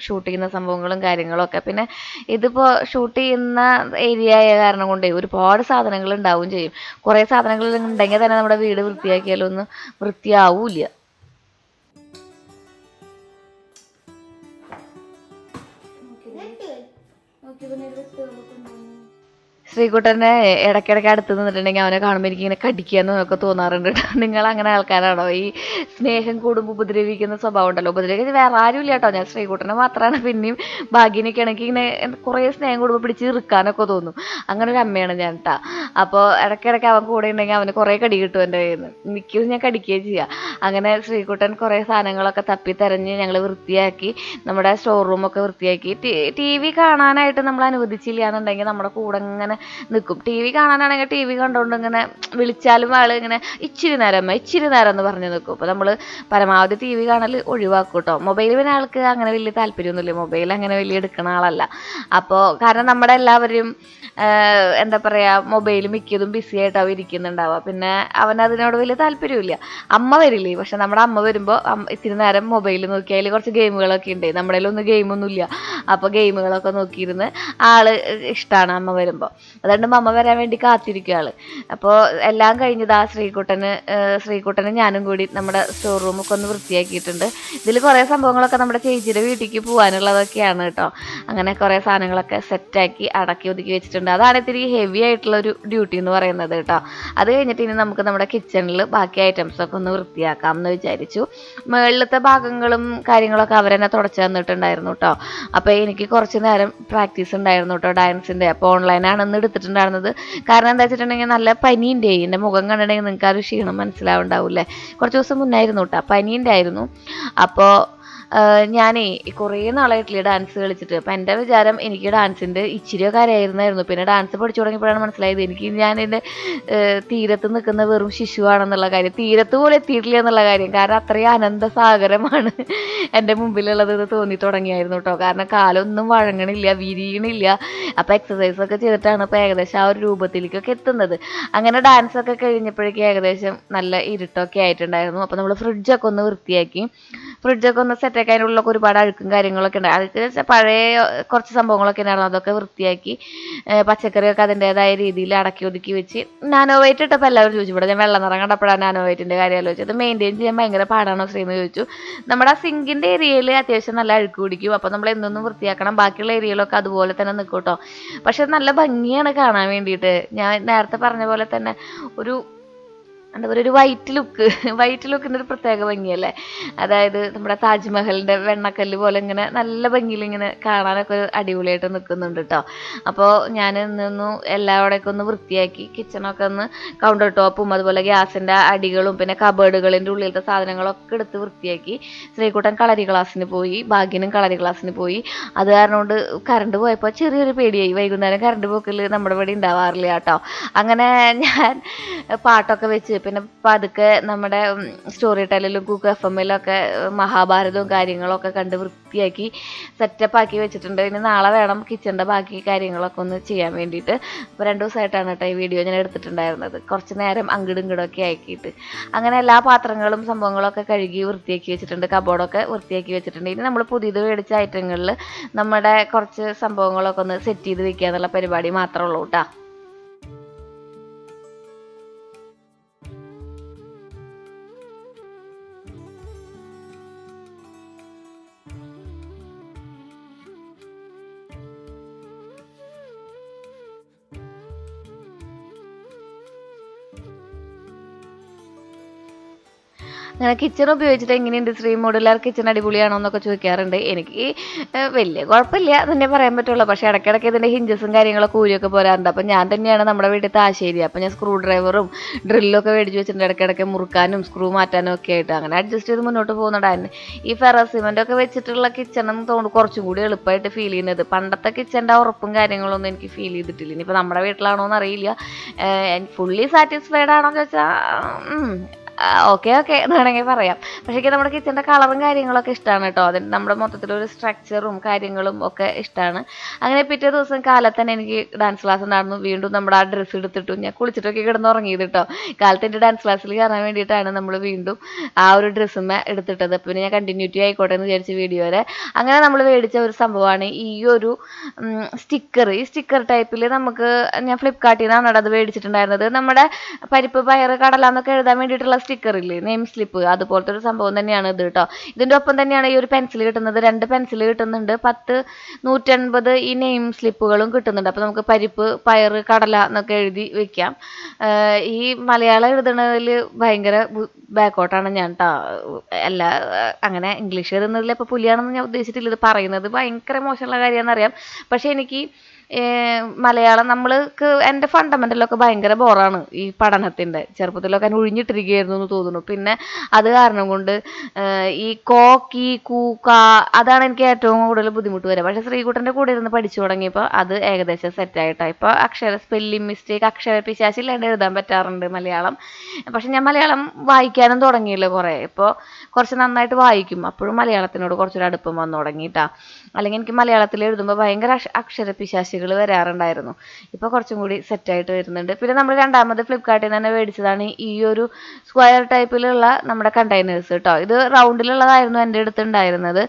ഷൂട്ട് ചെയ്യുന്ന സംഭവങ്ങളും കാര്യങ്ങളും ഒക്കെ. പിന്നെ ഇതിപ്പോൾ ഷൂട്ട് ചെയ്യുന്ന ഏരിയ ആയ കാരണം കൊണ്ട് ഒരുപാട് സാധനങ്ങൾ ഉണ്ടാവും ചെയ്യും. കുറേ സാധനങ്ങൾ ഉണ്ടെങ്കിൽ തന്നെ നമ്മുടെ വീട് വൃത്തിയാക്കിയാലൊന്നും വൃത്തിയാവൂല. ശ്രീകുട്ടനെ ഇടയ്ക്കിടയ്ക്ക് അടുത്ത് നിന്നിട്ടുണ്ടെങ്കിൽ അവനെ കാണുമ്പോൾ എനിക്ക് ഇങ്ങനെ കടിക്കാന്നൊക്കെ തോന്നാറുണ്ട് കേട്ടോ. നിങ്ങൾ അങ്ങനെ ആൾക്കാരാണോ? ഈ സ്നേഹം കൂടുമ്പോൾ ഉപദ്രവിക്കുന്ന സ്വഭാവം ഉണ്ടല്ലോ. ഉപദ്രവിക്കുന്നത് വേറെ ആരും ഇല്ല കേട്ടോ, ഞാൻ ശ്രീകുട്ടനെ മാത്രമാണ്. പിന്നെയും ഭാഗ്യനൊക്കെ ആണെങ്കിൽ ഇങ്ങനെ കുറേ സ്നേഹം കൂടുമ്പോൾ പിടിച്ച് ഇറുക്കാനൊക്കെ തോന്നും. അങ്ങനെ ഒരു അമ്മയാണ് ഞാൻ കേട്ടോ. അപ്പോൾ ഇടയ്ക്കിടയ്ക്ക് അവൻ കൂടെ ഉണ്ടെങ്കിൽ അവന് കുറേ കടി കിട്ടും എൻ്റെ കയ്യിൽ നിന്ന്. മിക്കതും ഞാൻ കടിക്കുകയും ചെയ്യാം. അങ്ങനെ ശ്രീകുട്ടൻ കുറേ സാധനങ്ങളൊക്കെ തപ്പി തെരഞ്ഞ് ഞങ്ങൾ വൃത്തിയാക്കി, നമ്മുടെ സ്റ്റോർ റൂമൊക്കെ വൃത്തിയാക്കി. ടി വി കാണാനായിട്ട് നമ്മൾ അനുവദിച്ചില്ല എന്നുണ്ടെങ്കിൽ നമ്മുടെ കൂടെ ഇങ്ങനെ നിൽക്കും. ടി വി കാണാനാണെങ്കിൽ ടി വി കണ്ടുകൊണ്ട് ഇങ്ങനെ വിളിച്ചാലും ആൾ ഇങ്ങനെ ഇച്ചിരി നേരം അമ്മ ഇച്ചിരി നേരം എന്ന് പറഞ്ഞ് നിൽക്കും. അപ്പോൾ നമ്മൾ പരമാവധി ടി വി കാണൽ ഒഴിവാക്കും കേട്ടോ. മൊബൈൽ പിന്നെ ആൾക്ക് അങ്ങനെ വലിയ താല്പര്യമൊന്നുമില്ല, മൊബൈൽ അങ്ങനെ വലിയ എടുക്കുന്ന ആളല്ല. അപ്പോൾ കാരണം നമ്മുടെ എല്ലാവരും എന്താ പറയുക, മൊബൈൽ മിക്കതും ബിസി ആയിട്ടാവും ഇരിക്കുന്നുണ്ടാവുക. പിന്നെ അവനതിനോട് വലിയ താല്പര്യമില്ല. അമ്മ വരില്ലേ, പക്ഷെ നമ്മുടെ അമ്മ വരുമ്പോൾ ഇത്തിരി നേരം മൊബൈൽ നോക്കി അതിൽ കുറച്ച് ഗെയിമുകളൊക്കെ ഉണ്ട്. നമ്മുടെ കയ്യിലൊന്നും ഗെയിമൊന്നുമില്ല. അപ്പോൾ ഗെയിമുകളൊക്കെ നോക്കിയിരുന്ന് ആൾ ഇഷ്ടമാണ് അമ്മ വരുമ്പോൾ. അതുകൊണ്ട് അമ്മ വരാൻ വേണ്ടി കാത്തിരിക്കുക ആൾ. അപ്പോൾ എല്ലാം കഴിഞ്ഞത് ശ്രീകുട്ടനും ഞാനും കൂടി നമ്മുടെ സ്റ്റോർ റൂമൊക്കെ ഒന്ന് വൃത്തിയാക്കിയിട്ടുണ്ട്. ഇതിൽ കുറേ സംഭവങ്ങളൊക്കെ നമ്മുടെ ചേച്ചിയുടെ വീട്ടിലേക്ക് പോകാനുള്ളതൊക്കെയാണ് കേട്ടോ. അങ്ങനെ കുറേ സാധനങ്ങളൊക്കെ സെറ്റാക്കി അടക്കി ഒതുക്കി വെച്ചിട്ടുണ്ട്. അതാണ് ഇത്തിരി ഹെവി ആയിട്ടുള്ളൊരു ഡ്യൂട്ടി എന്ന് പറയുന്നത് കേട്ടോ. അത് കഴിഞ്ഞിട്ട് ഇനി നമുക്ക് നമ്മുടെ കിച്ചണിൽ ബാക്കി ഐറ്റംസൊക്കെ ഒന്ന് വൃത്തിയാക്കാം എന്ന് വിചാരിച്ചു. മുകളിലത്തെ ഭാഗങ്ങളും കാര്യങ്ങളൊക്കെ അവരെന്നെ തുടച്ചു തന്നിട്ടുണ്ടായിരുന്നു കേട്ടോ. അപ്പോൾ എനിക്ക് കുറച്ച് നേരം പ്രാക്ടീസ് ഉണ്ടായിരുന്നു കേട്ടോ ഡാൻസിൻ്റെ. അപ്പോൾ ഓൺലൈനാണെന്ന് എടുത്തിട്ടുണ്ടായിരുന്നത്. കാരണം എന്താ വെച്ചിട്ടുണ്ടെങ്കിൽ നല്ല പനിയുണ്ട്. എൻ്റെ മുഖം കണ്ടിട്ടുണ്ടെങ്കിൽ നിങ്ങൾക്ക് ആ ഒരു ക്ഷീണം മനസ്സിലാവുണ്ടാവില്ലേ. കുറച്ച് ദിവസം മുന്നായിരുന്നു കേട്ടോ, പനിയുണ്ടായിരുന്നു. അപ്പോൾ ഞാനേ കുറേ നാളായിട്ടില്ല ഡാൻസ് കളിച്ചിട്ട്. അപ്പം എൻ്റെ വിചാരം എനിക്ക് ഡാൻസിൻ്റെ ഇച്ചിരിയൊക്കെ അറിയായിരുന്നായിരുന്നു. പിന്നെ ഡാൻസ് പഠിച്ചു തുടങ്ങിയപ്പോഴാണ് മനസ്സിലായത് ഞാൻ എൻ്റെ തീരത്ത് നിൽക്കുന്ന വെറും ശിശുവാണെന്നുള്ള കാര്യം. തീരത്ത് പോലും എത്തിയിട്ടില്ല എന്നുള്ള കാര്യം. കാരണം അത്രയും അനന്ത സാഗരമാണ് എൻ്റെ മുമ്പിലുള്ളത് എന്ന് തോന്നി തുടങ്ങിയായിരുന്നു കേട്ടോ. കാരണം കാലൊന്നും വഴങ്ങണില്ല, വിരിയണില്ല. അപ്പോൾ എക്സസൈസൊക്കെ ചെയ്തിട്ടാണ് ഇപ്പോൾ ഏകദേശം ആ ഒരു രൂപത്തിലേക്കൊക്കെ എത്തുന്നത്. അങ്ങനെ ഡാൻസൊക്കെ കഴിഞ്ഞപ്പോഴേക്കും ഏകദേശം നല്ല ഇരുട്ടൊക്കെ ആയിട്ടുണ്ടായിരുന്നു. അപ്പോൾ നമ്മൾ ഫ്രിഡ്ജൊക്കെ ഒന്ന് വൃത്തിയാക്കി. ഫ്രിഡ്ജൊക്കെ ഒന്ന് സെറ്റാക്കി. അതിനുള്ളിലൊക്കെ ഒരുപാട് അഴുക്കും കാര്യങ്ങളൊക്കെ ഉണ്ട്. അഴുക്ക് പഴയ കുറച്ച് സംഭവങ്ങളൊക്കെ ഉണ്ടായിരുന്നു, അതൊക്കെ വൃത്തിയാക്കി. പച്ചക്കറിയൊക്കെ അതിൻ്റേതായ രീതിയിൽ അടക്കി ഒതുക്കി വെച്ച്. നാനോ വൈറ്റ് ഇട്ടപ്പോൾ എല്ലാവരും ചോദിച്ചു, ഇവിടെ ഞാൻ വെള്ള നിറം കണ്ടപ്പോഴാണ് നാനോ വൈറ്റിൻ്റെ കാര്യം ആലോചിച്ചത്. അത് മെയിൻറ്റെയിൻ ചെയ്യാൻ ഭയങ്കര പാടാണോ ശ്രീന്ന് ചോദിച്ചു. നമ്മുടെ ആ സിങ്കിൻ്റെ ഏരിയയിൽ അത്യാവശ്യം നല്ല അഴുക്ക് പിടിക്കും. അപ്പോൾ നമ്മൾ എന്നൊന്നും വൃത്തിയാക്കണം. ബാക്കിയുള്ള ഏരിയയിലൊക്കെ അതുപോലെ തന്നെ നിൽക്കും കേട്ടോ. പക്ഷെ നല്ല ഭംഗിയാണ് കാണാൻ വേണ്ടിയിട്ട്. ഞാൻ നേരത്തെ പറഞ്ഞ പോലെ തന്നെ ഒരു എന്താ പറയുക, ഒരു വൈറ്റ് ലുക്കിൻ്റെ ഒരു പ്രത്യേക ഭംഗിയല്ലേ. അതായത് നമ്മുടെ താജ്മഹലിൻ്റെ വെണ്ണക്കല്ല് പോലെ ഇങ്ങനെ നല്ല ഭംഗിയിൽ ഇങ്ങനെ കാണാനൊക്കെ ഒരു അടിപൊളിയായിട്ട് നിൽക്കുന്നുണ്ട് കേട്ടോ. അപ്പോൾ ഞാൻ ഇന്നൊന്ന് എല്ലാവിടെയൊക്കെ ഒന്ന് വൃത്തിയാക്കി. കിച്ചണൊക്കെ ഒന്ന് കൗണ്ടർ ടോപ്പും അതുപോലെ ഗ്യാസിൻ്റെ അടികളും പിന്നെ കബേർഡുകളിൻ്റെ ഉള്ളിലത്തെ സാധനങ്ങളൊക്കെ എടുത്ത് വൃത്തിയാക്കി. ശ്രീകുട്ടൻ കളരി ക്ലാസ്സിന് പോയി, ഭാഗ്യനും കളരി ക്ലാസ്സിന് പോയി. അത് കാരണം കൊണ്ട് കറണ്ട് പോയപ്പോൾ ചെറിയൊരു പേടിയായി. വൈകുന്നേരം കറണ്ട് പോക്കൽ നമ്മുടെ ഇവിടെ ഉണ്ടാവാറില്ല കേട്ടോ. അങ്ങനെ ഞാൻ പാട്ടൊക്കെ വെച്ച് പിന്നെ പതുക്കെ നമ്മുടെ സ്റ്റോറി ടെല്ലിലും കുക്ക് FM-ലൊക്കെ മഹാഭാരതവും കാര്യങ്ങളൊക്കെ കണ്ട് വൃത്തിയാക്കി സെറ്റപ്പാക്കി വെച്ചിട്ടുണ്ട്. ഇനി നാളെ വേണം കിച്ചണിൻ്റെ ബാക്കി കാര്യങ്ങളൊക്കെ ഒന്ന് ചെയ്യാൻ വേണ്ടിയിട്ട്. അപ്പോൾ 2 ദിവസമായിട്ടാണ് കേട്ടോ ഈ വീഡിയോ ഞാൻ എടുത്തിട്ടുണ്ടായിരുന്നത്. കുറച്ച് നേരം അങ്ങടും ഇങ്ങടൊക്കെ ആക്കിയിട്ട്. അങ്ങനെ എല്ലാ പാത്രങ്ങളും സംഭവങ്ങളൊക്കെ കഴുകി വൃത്തിയാക്കി വെച്ചിട്ടുണ്ട്. കബോർഡൊക്കെ വൃത്തിയാക്കി വെച്ചിട്ടുണ്ട്. ഇനി നമ്മൾ പുതിയത് മേടിച്ച ഐറ്റങ്ങളിൽ നമ്മുടെ കുറച്ച് സംഭവങ്ങളൊക്കെ ഒന്ന് സെറ്റ് ചെയ്ത് വെക്കുക എന്നുള്ള പരിപാടി മാത്രമേ ഉള്ളൂ കേട്ടോ. അങ്ങനെ കിച്ചൺ ഉപയോഗിച്ചിട്ട് എങ്ങനെയുണ്ട് ശ്രീ, മോഡുലാർ കിച്ചൺ അടിപൊളിയാണോ എന്നൊക്കെ ചോദിക്കാറുണ്ട്. എനിക്ക് വലിയ കുഴപ്പമില്ല തന്നെ പറയാൻ പറ്റുള്ളൂ. പക്ഷേ ഇടയ്ക്കിടയ്ക്ക് ഇതിൻ്റെ ഹിഞ്ചസും കാര്യങ്ങളൊക്കെ ഊരിയൊക്കെ പോരാറുണ്ട്. അപ്പോൾ ഞാൻ തന്നെയാണ് നമ്മുടെ വീട്ടിലത്തെ ആശേരി. അപ്പോൾ ഞാൻ സ്ക്രൂ ഡ്രൈവറും ഡ്രില്ലൊക്കെ മേടിച്ച് വെച്ചിട്ടുണ്ട്, ഇടയ്ക്കിടയ്ക്ക് മുറുക്കാനും സ്ക്രൂ മാറ്റാനും ഒക്കെ ആയിട്ട്. അങ്ങനെ അഡ്ജസ്റ്റ് ചെയ്ത് മുന്നോട്ട് പോകുന്നുണ്ടായിരുന്നു. ഈ ഫെറസ് സിമെൻ്റൊക്കെ വെച്ചിട്ടുള്ള കിച്ചണെന്ന് തോന്നുന്നു കുറച്ചും കൂടി എളുപ്പമായിട്ട് ഫീൽ ചെയ്യുന്നത്. പണ്ടത്തെ കിച്ചൻ്റെ ഉറപ്പും കാര്യങ്ങളൊന്നും എനിക്ക് ഫീൽ ചെയ്തിട്ടില്ല. ഇനിയിപ്പോൾ നമ്മുടെ വീട്ടിലാണോ എന്ന് അറിയില്ല. ഫുള്ളി സാറ്റിസ്ഫൈഡ് ആണോ എന്ന് ചോദിച്ചാൽ ഓക്കെ ഓക്കെ എന്ന് വേണമെങ്കിൽ പറയാം. പക്ഷേ എനിക്ക് നമ്മുടെ കിച്ചൻ്റെ കളറും കാര്യങ്ങളൊക്കെ ഇഷ്ടമാണ് കേട്ടോ. അതിന് നമ്മുടെ മൊത്തത്തിലൊരു സ്ട്രക്ചറും കാര്യങ്ങളും ഒക്കെ ഇഷ്ടമാണ്. അങ്ങനെ പിറ്റേ ദിവസം കാലത്ത് തന്നെ എനിക്ക് ഡാൻസ് ക്ലാസ് ഉണ്ടായിരുന്നു. വീണ്ടും നമ്മുടെ ആ ഡ്രസ്സ് എടുത്തിട്ടു ഞാൻ കുളിച്ചിട്ടൊക്കെ കിടന്ന് ഉറങ്ങിയത് കേട്ടോ. കാലത്ത് എൻ്റെ ഡാൻസ് ക്ലാസ്സിൽ കയറാൻ വേണ്ടിയിട്ടാണ് നമ്മൾ വീണ്ടും ആ ഒരു ഡ്രസ്സുമ്മ എടുത്തിട്ടത്. പിന്നെ ഞാൻ കണ്ടിന്യൂറ്റി ആയിക്കോട്ടെ എന്ന് വിചാരിച്ച വീഡിയോയിൽ അങ്ങനെ നമ്മൾ മേടിച്ച ഒരു സംഭവമാണ് ഈ ഒരു സ്റ്റിക്കർ. ഈ സ്റ്റിക്കർ ടൈപ്പിൽ നമുക്ക് ഞാൻ ഫ്ലിപ്കാർട്ടിൽ നിന്നാണ് അത് മേടിച്ചിട്ടുണ്ടായിരുന്നത്. നമ്മുടെ പരിപ്പ് പയറ് കടല എന്നൊക്കെ എഴുതാൻ വേണ്ടിയിട്ടുള്ള സ്റ്റിക്കർ ഇല്ലേ, നെയിം സ്ലിപ്പ്, അതുപോലത്തെ ഒരു സംഭവം തന്നെയാണ് ഇത് കേട്ടോ. ഇതിൻ്റെ ഒപ്പം തന്നെയാണ് ഈ ഒരു പെൻസിൽ കിട്ടുന്നത്. 2 പെൻസിൽ കിട്ടുന്നുണ്ട്. 10 150 ഈ നെയിം സ്ലിപ്പുകളും കിട്ടുന്നുണ്ട്. അപ്പോൾ നമുക്ക് പരിപ്പ് പയറ് കടല എന്നൊക്കെ എഴുതി വെക്കാം. ഈ മലയാളം എഴുതുന്നതിൽ ഭയങ്കര ബാക്കോട്ടാണ് ഞാൻ കേട്ടോ. അല്ല അങ്ങനെ ഇംഗ്ലീഷ് എഴുതുന്നതിൽ ഇപ്പോൾ പുലിയാണെന്ന് ഞാൻ ഉദ്ദേശിച്ചിട്ടില്ല. ഇത് പറയുന്നത് ഭയങ്കര മോശമുള്ള കാര്യമാണെന്നറിയാം. പക്ഷേ എനിക്ക് മലയാളം നമ്മൾക്ക് എൻ്റെ ഫണ്ടമെൻ്റലൊക്കെ ഭയങ്കര ബോറാണ് ഈ പഠനത്തിൻ്റെ. ചെറുപ്പത്തിലൊക്കെ ഞാൻ ഒഴിഞ്ഞിട്ടിരിക്കുകയായിരുന്നു എന്ന് തോന്നുന്നു. പിന്നെ അത് കാരണം കൊണ്ട് ഈ കോ കീ കൂ കാ അതാണ് എനിക്ക് ഏറ്റവും കൂടുതൽ ബുദ്ധിമുട്ട് വരിക. പക്ഷേ ശ്രീകുട്ടൻ്റെ കൂടെ ഇരുന്ന് പഠിച്ചു തുടങ്ങിയപ്പോൾ അത് ഏകദേശം സെറ്റായിട്ടാണ്. ഇപ്പോൾ സ്പെല്ലിംഗ് മിസ്റ്റേക്ക് അക്ഷര പിശാചില്ലാണ്ട് എഴുതാൻ പറ്റാറുണ്ട് മലയാളം. പക്ഷെ ഞാൻ മലയാളം വായിക്കാനും തുടങ്ങിയില്ല കുറേ. ഇപ്പോൾ കുറച്ച് നന്നായിട്ട് വായിക്കും. അപ്പോഴും മലയാളത്തിനോട് കുറച്ചൊരു അടുപ്പം വന്നു തുടങ്ങിയിട്ടാ. അല്ലെങ്കിൽ എനിക്ക് മലയാളത്തിൽ എഴുതുമ്പോൾ ഭയങ്കര അക്ഷര പിശാചികൾ വരാറുണ്ടായിരുന്നു. ഇപ്പോൾ കുറച്ചും കൂടി സെറ്റായിട്ട് വരുന്നുണ്ട്. പിന്നെ നമ്മൾ രണ്ടാമത് ഫ്ലിപ്കാർട്ടിൽ നിന്ന് തന്നെ മേടിച്ചതാണ് ഈ ഒരു സ്ക്വയർ ടൈപ്പിലുള്ള നമ്മുടെ കണ്ടെയ്നേഴ്സ് കേട്ടോ. ഇത് റൗണ്ടിലുള്ളതായിരുന്നു എൻ്റെ അടുത്തുണ്ടായിരുന്നത്.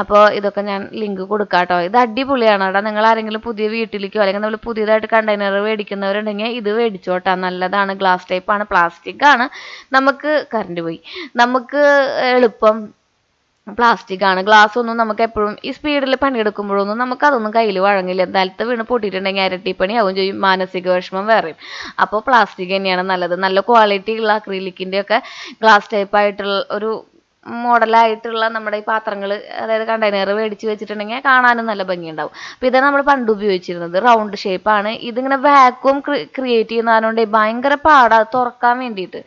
അപ്പോൾ ഇതൊക്കെ ഞാൻ ലിങ്ക് കൊടുക്കാം കേട്ടോ. ഇത് അടിപൊളിയാണ് കേട്ടോ. നിങ്ങൾ ആരെങ്കിലും പുതിയ വീട്ടിലേക്കോ അല്ലെങ്കിൽ നമ്മൾ പുതിയതായിട്ട് കണ്ടെയ്നർ മേടിക്കുന്നവരുണ്ടെങ്കിൽ ഇത് മേടിച്ചോട്ടാ. നല്ലതാണ്. ഗ്ലാസ് ടൈപ്പാണ്, പ്ലാസ്റ്റിക് ആണ്. നമുക്ക് കറണ്ട് പോയി, നമുക്ക് എളുപ്പം പ്ലാസ്റ്റിക് ആണ്. ഗ്ലാസ് ഒന്നും നമുക്ക് എപ്പോഴും ഈ സ്പീഡിൽ പണിയെടുക്കുമ്പോഴൊന്നും നമുക്ക് അതൊന്നും കയ്യിൽ വഴങ്ങില്ല. നിലത്ത് വീണ് പൊട്ടിയിട്ടുണ്ടെങ്കിൽ ഇരട്ടിപ്പണി ആവും ചെയ്യും, മാനസിക വിഷമം വേറെയും. അപ്പോൾ പ്ലാസ്റ്റിക് തന്നെയാണ് നല്ലത്. നല്ല ക്വാളിറ്റി ഉള്ള അക്രിലിക്കിൻ്റെ ഒക്കെ ഗ്ലാസ് ടൈപ്പ് ആയിട്ടുള്ള ഒരു മോഡലായിട്ടുള്ള നമ്മുടെ ഈ പാത്രങ്ങൾ, അതായത് കണ്ടെയ്നർ മേടിച്ച് വെച്ചിട്ടുണ്ടെങ്കിൽ കാണാനും നല്ല ഭംഗിയുണ്ടാവും. അപ്പോൾ ഇതാണ് നമ്മൾ പണ്ട് ഉപയോഗിച്ചിരുന്നത്. റൗണ്ട് ഷേപ്പാണ്. ഇതിങ്ങനെ വാക്വം ക്രിയേറ്റ് ചെയ്യുന്നതുകൊണ്ട് ഭയങ്കര പാടാണ് തുറക്കാൻ വേണ്ടിയിട്ട്.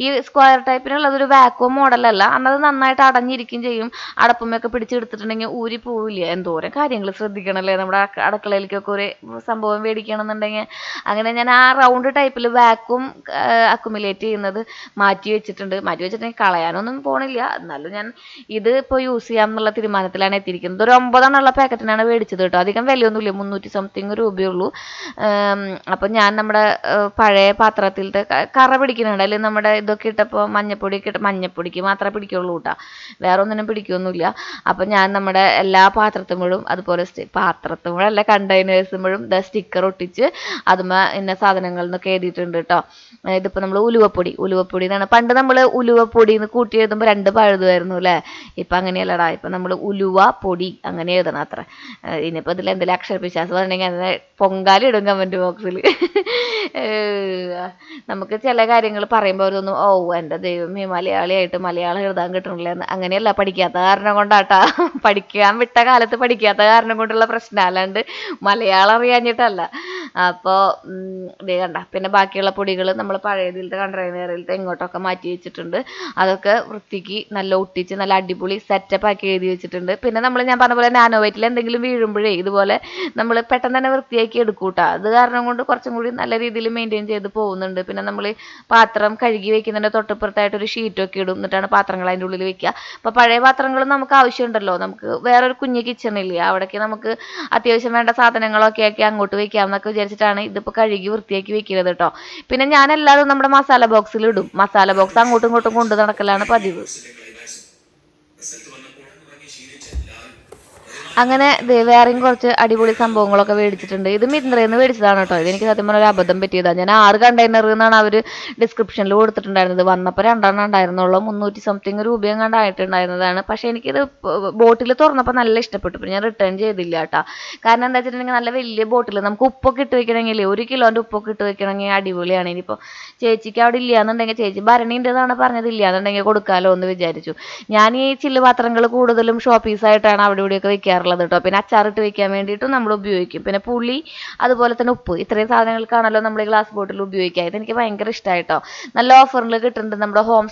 ഈ സ്ക്വയർ ടൈപ്പിനുള്ളതൊരു വാക്വം മോഡലല്ല. അന്നത് നന്നായിട്ട് അടഞ്ഞിരിക്കും ചെയ്യും. അടപ്പുമ്മയൊക്കെ പിടിച്ചെടുത്തിട്ടുണ്ടെങ്കിൽ ഊരി പോവില്ല. എന്തോരം കാര്യങ്ങൾ ശ്രദ്ധിക്കണമല്ലേ നമ്മുടെ അടുക്കളയിലേക്കൊക്കെ ഒരു സംഭവം മേടിക്കണമെന്നുണ്ടെങ്കിൽ. അങ്ങനെ ഞാൻ ആ റൗണ്ട് ടൈപ്പിൽ വാക്വം അക്കുമുലേറ്റ് ചെയ്യുന്നത് മാറ്റി വെച്ചിട്ടുണ്ടെങ്കിൽ കളയാനൊന്നും പോണില്ല. എന്നാലും ഞാൻ ഇത് ഇപ്പോൾ യൂസ് ചെയ്യാം എന്നുള്ള തീരുമാനത്തിലാണ് എത്തിയിരിക്കുന്നത്. ഒരു 9 എണ്ണമുള്ള പാക്കറ്റിനാണ് മേടിച്ചത് കേട്ടോ. അധികം വിലയൊന്നുമില്ല, 300 സംതിങ് രൂപയുള്ളൂ. അപ്പം ഞാൻ നമ്മുടെ പഴയ പാത്രത്തിലത്തെ കറ പിടിക്കുന്നുണ്ട്. അല്ലെങ്കിൽ നമ്മുടെ ഇതൊക്കെ ഇട്ടപ്പോൾ മഞ്ഞപ്പൊടിക്ക് മാത്രമേ പിടിക്കുള്ളൂ കേട്ടോ, വേറെ ഒന്നിനും പിടിക്കുകയൊന്നുമില്ല. അപ്പം ഞാൻ നമ്മുടെ എല്ലാ പാത്രത്തുമ്പോഴും അതുപോലെ പാത്രത്തുമ്പോഴല്ല കണ്ടെയ്നേഴ്സുമ്പോഴും സ്റ്റിക്കർ ഒട്ടിച്ച് അതുമ്പോൾ ഇന്ന സാധനങ്ങൾ എന്നൊക്കെ എഴുതിയിട്ടുണ്ട് കേട്ടോ. ഇതിപ്പോൾ നമ്മൾ ഉലുവപ്പൊടി എന്നാണ് പണ്ട് നമ്മൾ ഉലുവപ്പൊടി എന്ന് കൂട്ടി എഴുതുമ്പോൾ 2 പഴുതുമായിരുന്നു അല്ലേ. ഇപ്പം അങ്ങനെയല്ലടാ. ഇപ്പം നമ്മൾ ഉലുവ പൊടി അങ്ങനെ എഴുതണം അത്ര. ഇനിയിപ്പോൾ ഇതിൽ എന്തെങ്കിലും അക്ഷരപ്പിശാസ് പറഞ്ഞെങ്കിൽ അതിനെ പൊങ്കാലിടും കമൻറ്റ് ബോക്സിൽ. നമുക്ക് ചില കാര്യങ്ങൾ പറയുമ്പോൾ അവരൊന്നും എൻ്റെ ദൈവമേ മലയാളിയായിട്ട് മലയാളം എഴുതാൻ കിട്ടണില്ല എന്ന്. അങ്ങനെയല്ല, പഠിക്കാത്ത കാരണം കൊണ്ടാട്ടാ. പഠിക്കാൻ വിട്ട കാലത്ത് പഠിക്കാത്ത കാരണം കൊണ്ടുള്ള പ്രശ്നം, അല്ലാണ്ട് മലയാളം അറിയാഞ്ഞിട്ടല്ല. അപ്പോൾ ഇതേ കണ്ട. പിന്നെ ബാക്കിയുള്ള പൊടികൾ നമ്മൾ പഴയതിലത്തെ കണ്ടെയ്നറിലത്തെ ഇങ്ങോട്ടൊക്കെ മാറ്റി വെച്ചിട്ടുണ്ട്. അതൊക്കെ വൃത്തിക്ക് നല്ല ഒട്ടിച്ച് നല്ല അടിപൊളി സെറ്റപ്പ് ആക്കി എഴുതി വെച്ചിട്ടുണ്ട്. പിന്നെ ഞാൻ പറഞ്ഞ പോലെ നാനോ വൈറ്റിൽ എന്തെങ്കിലും വീഴുമ്പോഴേ ഇതുപോലെ നമ്മൾ പെട്ടെന്ന് തന്നെ വൃത്തിയാക്കി എടുക്കൂട്ടാ. അത് കാരണം കൊണ്ട് കുറച്ചും കൂടി നല്ല രീതിയിൽ മെയിൻറ്റെയിൻ ചെയ്ത് പോകുന്നുണ്ട്. പിന്നെ നമ്മൾ പാത്രം കഴുകി വെക്കുന്നതിൻ്റെ തൊട്ടിപ്പുറത്തായിട്ട് ഒരു ഷീറ്റൊക്കെ ഇടും, എന്നിട്ടാണ് പാത്രങ്ങൾ അതിൻ്റെ ഉള്ളിൽ വെക്കുക. അപ്പോൾ പഴയ പാത്രങ്ങൾ നമുക്ക് ആവശ്യമുണ്ടല്ലോ, നമുക്ക് വേറൊരു കുഞ്ഞ് കിച്ചണില്ലേ, അവിടേക്ക് നമുക്ക് അത്യാവശ്യം വേണ്ട സാധനങ്ങളൊക്കെ ആക്കി അങ്ങോട്ട് വെക്കാം എന്നൊക്കെ വിചാരിച്ചിട്ടാണ് ഇതിപ്പോൾ കഴുകി വൃത്തിയാക്കി വെക്കുന്നത് കേട്ടോ. പിന്നെ ഞാൻ എല്ലാതും നമ്മുടെ മസാല ബോക്സിൽ ഇടും. മസാല ബോക്സ് അങ്ങോട്ടും ഇങ്ങോട്ടും കൊണ്ടു നടക്കലാണ് പതിവ്. അങ്ങനെ വേറെയും കുറച്ച് അടിപൊളി സംഭവങ്ങളൊക്കെ മേടിച്ചിട്ടുണ്ട്. ഇത് മിന്ത്രയിൽ നിന്ന് മേടിച്ചതാണ് കേട്ടോ. ഇതെനിക്ക് സത്യം പറഞ്ഞാൽ ഒരു അബദ്ധം പറ്റിയതാണ്. ഞാൻ 6 കണ്ടെയ്നർ എന്നാണ് അവർ ഡിസ്ക്രിപ്ഷനിൽ കൊടുത്തിട്ടുണ്ടായിരുന്നത്. വന്നപ്പോൾ 2 എണ്ണം ഉണ്ടായിരുന്നുള്ളൂ. 300 സംതിങ് രൂപയും കണ്ടായിട്ടുണ്ടായിരുന്നതാണ്. പക്ഷേ എനിക്കിത് ബോട്ടിൽ തുറന്നപ്പോൾ നല്ല ഇഷ്ടപ്പെട്ടു. പിന്നെ ഞാൻ റിട്ടേൺ ചെയ്തില്ല കേട്ടോ. കാരണം എന്താ വെച്ചിട്ടുണ്ടെങ്കിൽ നല്ല വലിയ ബോട്ടിൽ നമുക്ക് ഉപ്പൊക്കെ ഇട്ട് വെക്കണമെങ്കിൽ 1 കിലോൻ്റെ ഉപ്പൊക്കെ ഇട്ട് വെക്കണമെങ്കിൽ അടിപൊളിയാണ്. ഇനിയിപ്പോൾ ചേച്ചിക്ക് അവിടെ ഇല്ലയെന്നുണ്ടെങ്കിൽ, ചേച്ചി ഭരണിൻ്റെതാണ് പറഞ്ഞത്, ഇല്ലയെന്നുണ്ടെങ്കിൽ കൊടുക്കാമല്ലോ എന്ന് വിചാരിച്ചു. ഞാൻ ഈ ചില്ല് പാത്രങ്ങൾ കൂടുതലും ഷോ പീസായിട്ടാണ് അവിടെ ഇവിടെയൊക്കെ വെക്കാറുള്ളത്. ചെയ്യാറുള്ളത് കേട്ടോ. പിന്നെ അച്ചാറിട്ട് വെക്കാൻ വേണ്ടിയിട്ടും നമ്മൾ ഉപയോഗിക്കും. പിന്നെ പുളി അതുപോലെ തന്നെ ഉപ്പ് ഇത്രയും സാധനങ്ങൾക്കാണല്ലോ നമ്മൾ ഈ ഗ്ലാസ് ബോട്ടിൽ ഉപയോഗിക്കുക. ഇതെനിക്ക് ഭയങ്കര ഇഷ്ടമായിട്ടോ. നല്ല ഓഫറിൽ കിട്ടുന്നുണ്ട് നമ്മുടെ ഹോം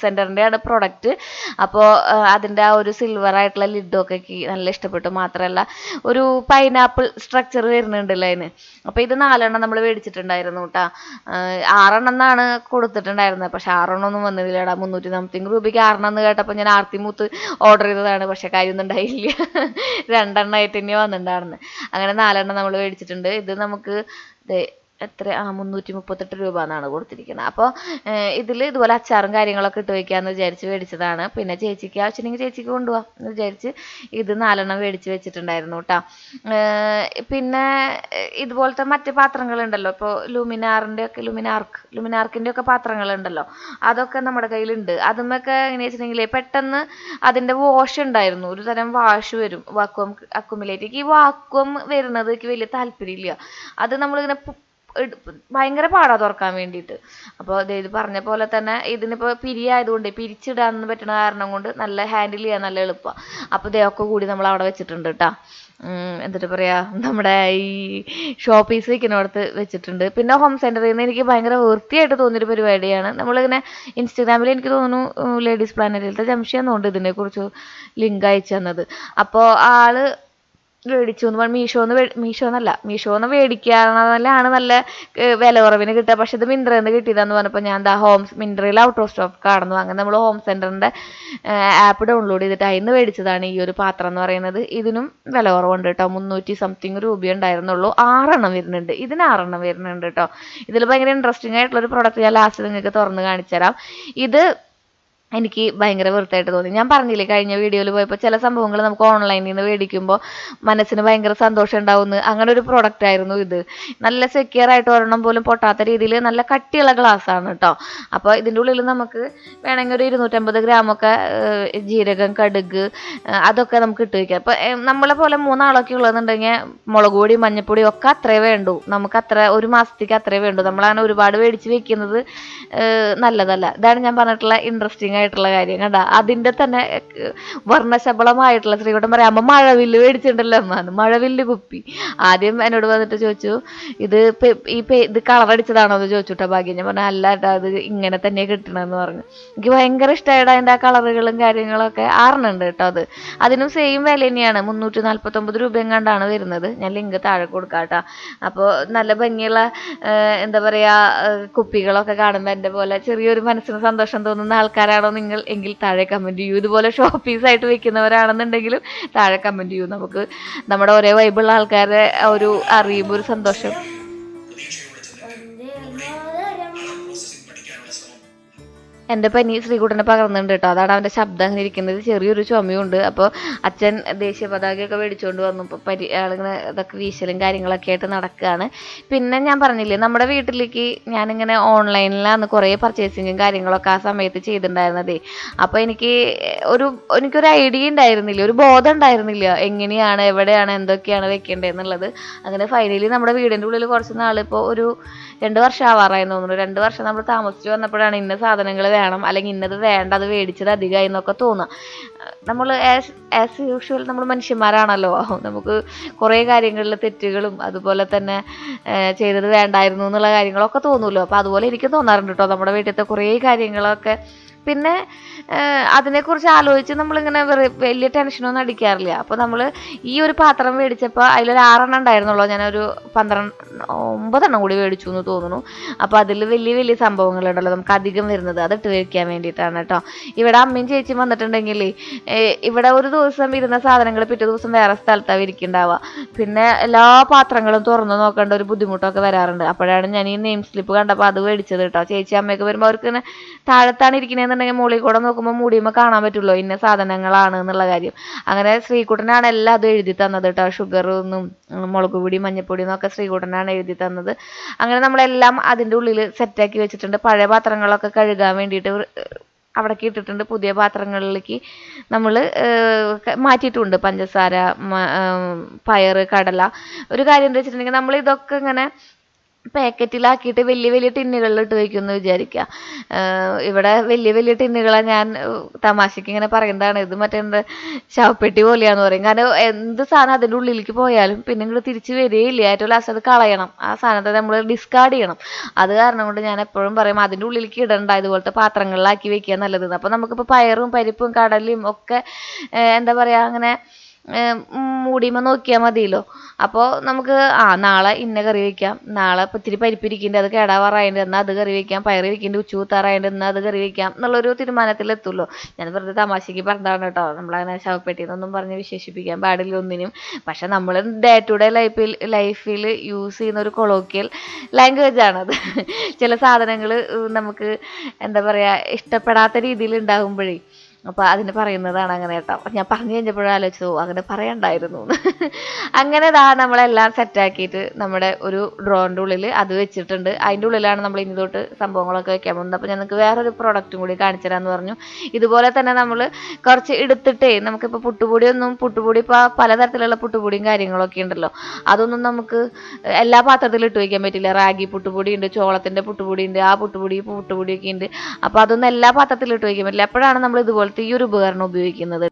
സെൻറ്ററിൻ്റെ ആണ് പ്രൊഡക്റ്റ്. അപ്പോൾ അതിൻ്റെ ആ ഒരു സിൽവർ ആയിട്ടുള്ള ലിഡൊക്കെ എനിക്ക് നല്ല ഇഷ്ടപ്പെട്ടു. മാത്രമല്ല ഒരു പൈനാപ്പിൾ സ്ട്രക്ചർ വരുന്നുണ്ടല്ലോ അതിന്. അപ്പോൾ ഇത് 4 നമ്മൾ മേടിച്ചിട്ടുണ്ടായിരുന്നു കേട്ടോ. 6 എന്നാണ് കൊടുത്തിട്ടുണ്ടായിരുന്നത്. പക്ഷെ 6 ഒന്നും വന്നില്ലടാ. 300 സംതിങ് രൂപയ്ക്ക് 6 എന്ന് കേട്ടപ്പോൾ ഞാൻ ആർത്തി മൂത്ത് ഓർഡർ ചെയ്തതാണ്. പക്ഷെ കാര്യമൊന്നും ഉണ്ടായില്ല. 2 ആയിട്ട് തന്നെ വന്നിട്ടുണ്ടായിരുന്നു. അങ്ങനെ 4 നമ്മൾ മേടിച്ചിട്ടുണ്ട്. ഇത് നമുക്ക് എത്ര 338 രൂപ എന്നാണ് കൊടുത്തിരിക്കുന്നത്. അപ്പോൾ ഇതിൽ ഇതുപോലെ അച്ചാറും കാര്യങ്ങളൊക്കെ ഇട്ട് വയ്ക്കാമെന്ന് വിചാരിച്ച് മേടിച്ചതാണ്. പിന്നെ ചേച്ചിക്ക് ആവശ്യമുണ്ടെങ്കിൽ ചേച്ചിക്ക് കൊണ്ടുപോകാം എന്ന് വിചാരിച്ച് ഇത് 4 മേടിച്ച് വെച്ചിട്ടുണ്ടായിരുന്നു കേട്ടോ. പിന്നെ ഇതുപോലത്തെ മറ്റ് പാത്രങ്ങളുണ്ടല്ലോ, ഇപ്പോൾ ലുമിനാർക്കിൻ്റെ ഒക്കെ പാത്രങ്ങളുണ്ടല്ലോ, അതൊക്കെ നമ്മുടെ കയ്യിലുണ്ട്. അതുമൊക്കെ എങ്ങനെയാ വെച്ചിട്ടുണ്ടെങ്കിൽ പെട്ടെന്ന് അതിൻ്റെ വാഷ് ഉണ്ടായിരുന്നു, ഒരു തരം വാഷ് വരും, വാക്വം അക്കുമുലേറ്റ്. ഈ വാക്വം വരുന്നത് എനിക്ക് വലിയ താല്പര്യമില്ല. അത് നമ്മളിങ്ങനെ ഭയങ്കര പാടാ തുറക്കാൻ വേണ്ടിയിട്ട്. അപ്പോൾ ഇത് പറഞ്ഞ പോലെ തന്നെ ഇതിനിപ്പോൾ പിരിയായതുകൊണ്ട് പിരിച്ചിടാൻ പറ്റുന്ന കാരണം കൊണ്ട് നല്ല ഹാൻഡിൽ ചെയ്യാൻ നല്ല എളുപ്പമാണ്. അപ്പോൾ ഇതൊക്കെ കൂടി നമ്മൾ അവിടെ വെച്ചിട്ടുണ്ട് കേട്ടോ. എന്നിട്ട് പറയാ നമ്മുടെ ഈ ഷോ പീസ് വയ്ക്കുന്നിടത്ത് വെച്ചിട്ടുണ്ട്. പിന്നെ ഹോം സെൻറ്ററിൽ നിന്ന് എനിക്ക് ഭയങ്കര വൃത്തിയായിട്ട് തോന്നിയൊരു പരിപാടിയാണ്. നമ്മളിങ്ങനെ ഇൻസ്റ്റഗ്രാമിൽ എനിക്ക് തോന്നുന്നു ലേഡീസ് പ്ലാനറ്റിലത്തെ ജംഷി എന്നുകൊണ്ട് ഇതിനെക്കുറിച്ച് ലിങ്ക് അയച്ചു തന്നത്. അപ്പോൾ ആള് മേടിച്ചു എന്ന് പറഞ്ഞാൽ മീഷോന്ന് മേടിക്കാനാണ് നല്ല വില കുറവിന് കിട്ടുക. പക്ഷെ ഇത് മിന്ത്രയിൽ കിട്ടിയതാന്ന് പറഞ്ഞപ്പോൾ ഞാൻ മിന്ത്രയിൽ ഔട്ട് ഓഫ് സ്റ്റോക്ക് കാണുന്നു. അങ്ങനെ നമ്മൾ ഹോം സെൻറ്ററിൻ്റെ ആപ്പ് ഡൗൺലോഡ് ചെയ്തിട്ട് അതിൽ നിന്ന് മേടിച്ചതാണ് ഈ ഒരു പാത്രം എന്ന് പറയുന്നത്. ഇതിനും വില കുറവുണ്ട് കേട്ടോ. 300 സംതിങ് രൂപ ഉണ്ടായിരുന്നുള്ളൂ. 6 വരുന്നുണ്ട്. ഇതിന് 6 വരുന്നുണ്ട് കേട്ടോ. ഇതിൽ ഭയങ്കര ഇൻട്രസ്റ്റിംഗ് ആയിട്ടുള്ളൊരു പ്രോഡക്റ്റ് ഞാൻ ലാസ്റ്റ് നിങ്ങൾക്ക് തുറന്ന് കാണിച്ചു തരാം. ഇത് എനിക്ക് ഭയങ്കര വൃത്തിയായിട്ട് തോന്നി. ഞാൻ പറഞ്ഞില്ലേ കഴിഞ്ഞ വീഡിയോയിൽ പോയപ്പോൾ ചില സംഭവങ്ങൾ നമുക്ക് ഓൺലൈനിൽ നിന്ന് മേടിക്കുമ്പോൾ മനസ്സിന് ഭയങ്കര സന്തോഷം ഉണ്ടാവുന്നു. അങ്ങനെ ഒരു പ്രോഡക്റ്റ് ആയിരുന്നു ഇത്. നല്ല സെക്യൂർ ആയിട്ട് ഒരെണ്ണം പോലും പൊട്ടാത്ത രീതിയിൽ നല്ല കട്ടിയുള്ള ഗ്ലാസ് ആണ് കേട്ടോ. അപ്പോൾ ഇതിൻ്റെ ഉള്ളിൽ നമുക്ക് വേണമെങ്കിൽ ഒരു 250 ഗ്രാമൊക്കെ ജീരകം, കടുക് അതൊക്കെ നമുക്ക് ഇട്ട് വയ്ക്കാം. അപ്പോൾ നമ്മളെ പോലെ 3 ആളൊക്കെ ഉള്ളതെന്നുണ്ടെങ്കിൽ മുളക് പൊടി, മഞ്ഞൾപ്പൊടി ഒക്കെ അത്രേ വേണ്ടൂ. നമുക്ക് ഒരു മാസത്തേക്ക് അത്രേ വേണ്ടൂ. നമ്മളങ്ങനെ ഒരുപാട് മേടിച്ച് വെക്കുന്നത് നല്ലതല്ല. ഇതാണ് ഞാൻ പറഞ്ഞിട്ടുള്ള ഇൻട്രസ്റ്റിംഗ് ആയിട്ടുള്ള കാര്യം. കണ്ട അതിൻ്റെ തന്നെ വർണ്ണശബളമായിട്ടുള്ള ശ്രീകുട്ടൻ പറയാം, അമ്മ മഴവില്ല് മേടിച്ചിട്ടുണ്ടല്ലോ അമ്മ, മഴവില്ല് കുപ്പി. ആദ്യം എന്നോട് വന്നിട്ട് ചോദിച്ചു ഇത് കളർ അടിച്ചതാണോ എന്ന് ചോദിച്ചുട്ടാ ഭാഗ്യം. ഞാൻ പറഞ്ഞു അല്ല കേട്ടോ, അത് ഇങ്ങനെ തന്നെ കിട്ടണമെന്ന് പറഞ്ഞു. എനിക്ക് ഭയങ്കര ഇഷ്ടമായിട്ട് അതിൻ്റെ ആ കളറുകളും കാര്യങ്ങളൊക്കെ 6 ഉണ്ട് കേട്ടോ. അതിനും സെയിം വില തന്നെയാണ്, 349 രൂപ എങ്ങാണ്ടാണ് വരുന്നത്. ഞാൻ ലിങ്ക് താഴെ കൊടുക്കാം കേട്ടോ. അപ്പോൾ നല്ല ഭംഗിയുള്ള എന്താ പറയുക കുപ്പികളൊക്കെ കാണുമ്പോൾ എൻ്റെ പോലെ ചെറിയൊരു മനസ്സിന് സന്തോഷം തോന്നുന്ന ആൾക്കാരാണോ നിങ്ങൾ എങ്കിൽ താഴെ കമൻറ്റ് ചെയ്യൂ. ഇതുപോലെ ഷോ പീസായിട്ട് വെക്കുന്നവരാണെന്നുണ്ടെങ്കിലും താഴെ കമൻറ്റ് ചെയ്യൂ. നമുക്ക് നമ്മുടെ ഒരേ വൈബുള്ള ആൾക്കാരെ ഒരു അറിയുമ്പോൾ ഒരു സന്തോഷം. എൻ്റെ പനി ശ്രീകുട്ടനെ പകർന്നുണ്ട് കേട്ടോ. അതാണ് അവൻ്റെ ശബ്ദം അങ്ങനെ ഇരിക്കുന്നത്. ചെറിയൊരു ചുമയുണ്ട്. അപ്പോൾ അച്ഛൻ ദേശീയ പതാകയൊക്കെ മേടിച്ചുകൊണ്ട് വന്നു. ഇപ്പോൾ ആളിങ്ങനെ ഇതൊക്കെ വീശലും കാര്യങ്ങളൊക്കെ ആയിട്ട് നടക്കുകയാണ്. പിന്നെ ഞാൻ പറഞ്ഞില്ലേ നമ്മുടെ വീട്ടിലേക്ക് ഞാനിങ്ങനെ ഓൺലൈനിലാണ് കുറേ പർച്ചേസിങ്ങും കാര്യങ്ങളൊക്കെ ആ സമയത്ത് ചെയ്തിട്ടുണ്ടായിരുന്നതേ. അപ്പോൾ എനിക്കൊരു ഐഡിയ ഉണ്ടായിരുന്നില്ല, ഒരു ബോധം ഉണ്ടായിരുന്നില്ല എങ്ങനെയാണ്, എവിടെയാണ്, എന്തൊക്കെയാണ് വെക്കേണ്ടതെന്നുള്ളത്. അങ്ങനെ ഫൈനലി നമ്മുടെ വീടിൻ്റെ ഉള്ളിൽ കുറച്ച് നാൾ ഇപ്പോൾ ഒരു 2 വർഷം ആവാറായി തോന്നുന്നു. 2 വർഷം നമ്മൾ താമസിച്ച് വന്നപ്പോഴാണ് ഇന്ന സാധനങ്ങൾ വേണം അല്ലെങ്കിൽ ഇന്നത് വേണ്ട, അത് മേടിച്ചത് അധികമായി എന്നൊക്കെ തോന്നുക. നമ്മൾ ആസ് യൂഷ്വൽ നമ്മൾ മനുഷ്യന്മാരാണല്ലോ, നമുക്ക് കുറേ കാര്യങ്ങളിൽ തെറ്റുകളും അതുപോലെ തന്നെ ചെയ്തത് വേണ്ടായിരുന്നു എന്നുള്ള കാര്യങ്ങളൊക്കെ തോന്നുമല്ലോ. അപ്പോൾ അതുപോലെ എനിക്ക് തോന്നാറുണ്ട് കേട്ടോ നമ്മുടെ വീട്ടിലത്തെ കുറേ കാര്യങ്ങളൊക്കെ. പിന്നെ അതിനെക്കുറിച്ച് ആലോചിച്ച് നമ്മളിങ്ങനെ വലിയ ടെൻഷനൊന്നും അടിക്കാറില്ല. അപ്പോൾ നമ്മൾ ഈ ഒരു പാത്രം മേടിച്ചപ്പോൾ അതിലൊരു 6 ഉണ്ടായിരുന്നുള്ളൂ. ഞാനൊരു 9 കൂടി മേടിച്ചു എന്ന് തോന്നുന്നു. അപ്പോൾ അതിൽ വലിയ സംഭവങ്ങളുണ്ടല്ലോ നമുക്ക് അധികം വരുന്നത്, അതിട്ട് വയ്ക്കാൻ വേണ്ടിയിട്ടാണ് കേട്ടോ. ഇവിടെ അമ്മയും ചേച്ചിയും വന്നിട്ടുണ്ടെങ്കിൽ ഇവിടെ ഒരു ദിവസം ഇരുന്ന സാധനങ്ങൾ പിറ്റേ ദിവസം വേറെ സ്ഥലത്താണ് ഇരിക്കുന്നുണ്ടാവുക. പിന്നെ എല്ലാ പാത്രങ്ങളും തുറന്ന് നോക്കേണ്ട ഒരു ബുദ്ധിമുട്ടൊക്കെ വരാറുണ്ട്. അപ്പോഴാണ് ഞാൻ ഈ നെയിം സ്ലിപ്പ് കണ്ടപ്പോൾ അത് മേടിച്ചത് കേട്ടോ. ചേച്ചി അമ്മയൊക്കെ വരുമ്പോൾ അവർക്ക് ഇങ്ങനെ താഴത്താണ് ഇരിക്കണേന്നുണ്ടെങ്കിൽ മുകളിൽ കൂടെ നോക്കുമ്പോൾ മൂടിയുമ്പോൾ കാണാൻ പറ്റുമല്ലോ ഇന്ന സാധനങ്ങളാണ് എന്നുള്ള കാര്യം. അങ്ങനെ ശ്രീകുട്ടനാണ് എല്ലാം അത് എഴുതി തന്നത് കേട്ടോ. ഷുഗറൊന്നും മുളക് പൊടി, മഞ്ഞൾപ്പൊടി എന്നൊക്കെ ശ്രീകുട്ടനാണ് എഴുതി തന്നത്. അങ്ങനെ നമ്മളെല്ലാം അതിൻ്റെ ഉള്ളിൽ സെറ്റാക്കി വെച്ചിട്ടുണ്ട്. പഴയ പാത്രങ്ങളൊക്കെ കഴുകാൻ വേണ്ടിയിട്ട് അവിടേക്ക് ഇട്ടിട്ടുണ്ട്. പുതിയ പാത്രങ്ങളിലേക്ക് നമ്മൾ മാറ്റിയിട്ടുണ്ട്. പഞ്ചസാര, പയറ്, കടല. ഒരു കാര്യം എന്താ വെച്ചിട്ടുണ്ടെങ്കിൽ നമ്മൾ ഇതൊക്കെ ഇങ്ങനെ പാക്കറ്റിലാക്കിയിട്ട് വലിയ വലിയ ടിന്നുകളിൽ ഇട്ട് വയ്ക്കുമെന്ന് വിചാരിക്കുക. ഇവിടെ വലിയ വലിയ ടിന്നുകളാണ് ഞാൻ തമാശയ്ക്ക് ഇങ്ങനെ പറയുന്നതാണ്. ഇത് മറ്റേ എന്താ ശവപ്പെട്ടി പോലെയാന്ന് പറയും. കാരണം എന്ത് സാധനം അതിൻ്റെ ഉള്ളിലേക്ക് പോയാലും പിന്നെ ഇങ്ങോട്ട് തിരിച്ച് വരികയില്ല. ഏറ്റവും ലാസ്റ്റ് അത് കളയണം. ആ സാധനത്തെ നമ്മൾ ഡിസ്കാർഡ് ചെയ്യണം. അത് കാരണം കൊണ്ട് ഞാൻ എപ്പോഴും പറയും അതിൻ്റെ ഉള്ളിലേക്ക് ഇടണ്ട, ഇതുപോലത്തെ പാത്രങ്ങളിലാക്കി വെക്കുക നല്ലത്. അപ്പോൾ നമുക്കിപ്പോൾ പയറും പരിപ്പും കടലയും ഒക്കെ എന്താ പറയുക അങ്ങനെ മൂടിയുമ്പോൾ നോക്കിയാൽ മതിയല്ലോ. അപ്പോൾ നമുക്ക് നാളെ ഇന്ന കറി വയ്ക്കാം, നാളെ ഇപ്പോൾ ഇത്തിരി പരിപ്പിരിക്കുന്നുണ്ട് അത് കേടാവാറായിട്ട് എന്നാൽ അത് കറി വയ്ക്കാം, പയർ ഇരിക്കുന്നുണ്ട് ഉച്ച കൂത്താറായിട്ട് എന്നാൽ അത് കറി വയ്ക്കാം എന്നുള്ളൊരു തീരുമാനത്തിലെത്തുമല്ലോ. ഞാൻ വെറുതെ തമാശയ്ക്ക് പറഞ്ഞതാണ് കേട്ടോ. നമ്മളങ്ങനെ ശവപ്പെട്ടിന്നൊന്നും പറഞ്ഞ് വിശേഷിപ്പിക്കാൻ പാടില്ല ഒന്നിനും. പക്ഷെ നമ്മൾ ഡേ ടു ഡേ ലൈഫിൽ യൂസ് ചെയ്യുന്ന ഒരു കൊളോക്കിയൽ ലാംഗ്വേജാണത്. ചില സാധനങ്ങൾ നമുക്ക് എന്താ പറയുക ഇഷ്ടപ്പെടാത്ത രീതിയിൽ ഉണ്ടാകുമ്പോഴേ അപ്പോൾ അതിന് പറയുന്നതാണ് അങ്ങനെ കേട്ടോ. ഞാൻ പറഞ്ഞു കഴിഞ്ഞപ്പോഴാലോചിച്ചു അങ്ങനെ പറയണ്ടായിരുന്നു. അങ്ങനെ നമ്മളെല്ലാം സെറ്റാക്കിയിട്ട് നമ്മുടെ ഒരു ഡ്രോറിൻ്റെ ഉള്ളിൽ അത് വെച്ചിട്ടുണ്ട്. അതിൻ്റെ ഉള്ളിലാണ് നമ്മൾ ഇനി തൊട്ട് സംഭവങ്ങളൊക്കെ വെക്കാൻ പോകുന്നത്. അപ്പോൾ ഞാൻ നിങ്ങൾക്ക് വേറൊരു പ്രോഡക്റ്റും കൂടി കാണിച്ചു തരാമെന്ന് പറഞ്ഞു. ഇതുപോലെ തന്നെ നമ്മൾ കുറച്ച് എടുത്തിട്ടേ നമുക്കിപ്പോൾ പുട്ടുപൊടി ഇപ്പോൾ പലതരത്തിലുള്ള പുട്ടുപൊടിയും കാര്യങ്ങളൊക്കെ ഉണ്ടല്ലോ. അതൊന്നും നമുക്ക് എല്ലാ പാത്രത്തിലും ഇട്ട് വയ്ക്കാൻ പറ്റില്ല. റാഗി പുട്ടുപൊടി ഉണ്ട്, ചോളത്തിൻ്റെ പുട്ടുപൊടി ഉണ്ട്, ആ പുട്ടുപൊടിയൊക്കെ ഉണ്ട്. അപ്പോൾ അതൊന്നും എല്ലാ പാത്രത്തിലും ഇട്ട് വയ്ക്കാൻ പറ്റില്ല. എപ്പോഴാണ് നമ്മൾ ഇതുപോലത്തെ ഈ ഒരു ഉപകരണം ഉപയോഗിക്കുന്നത്.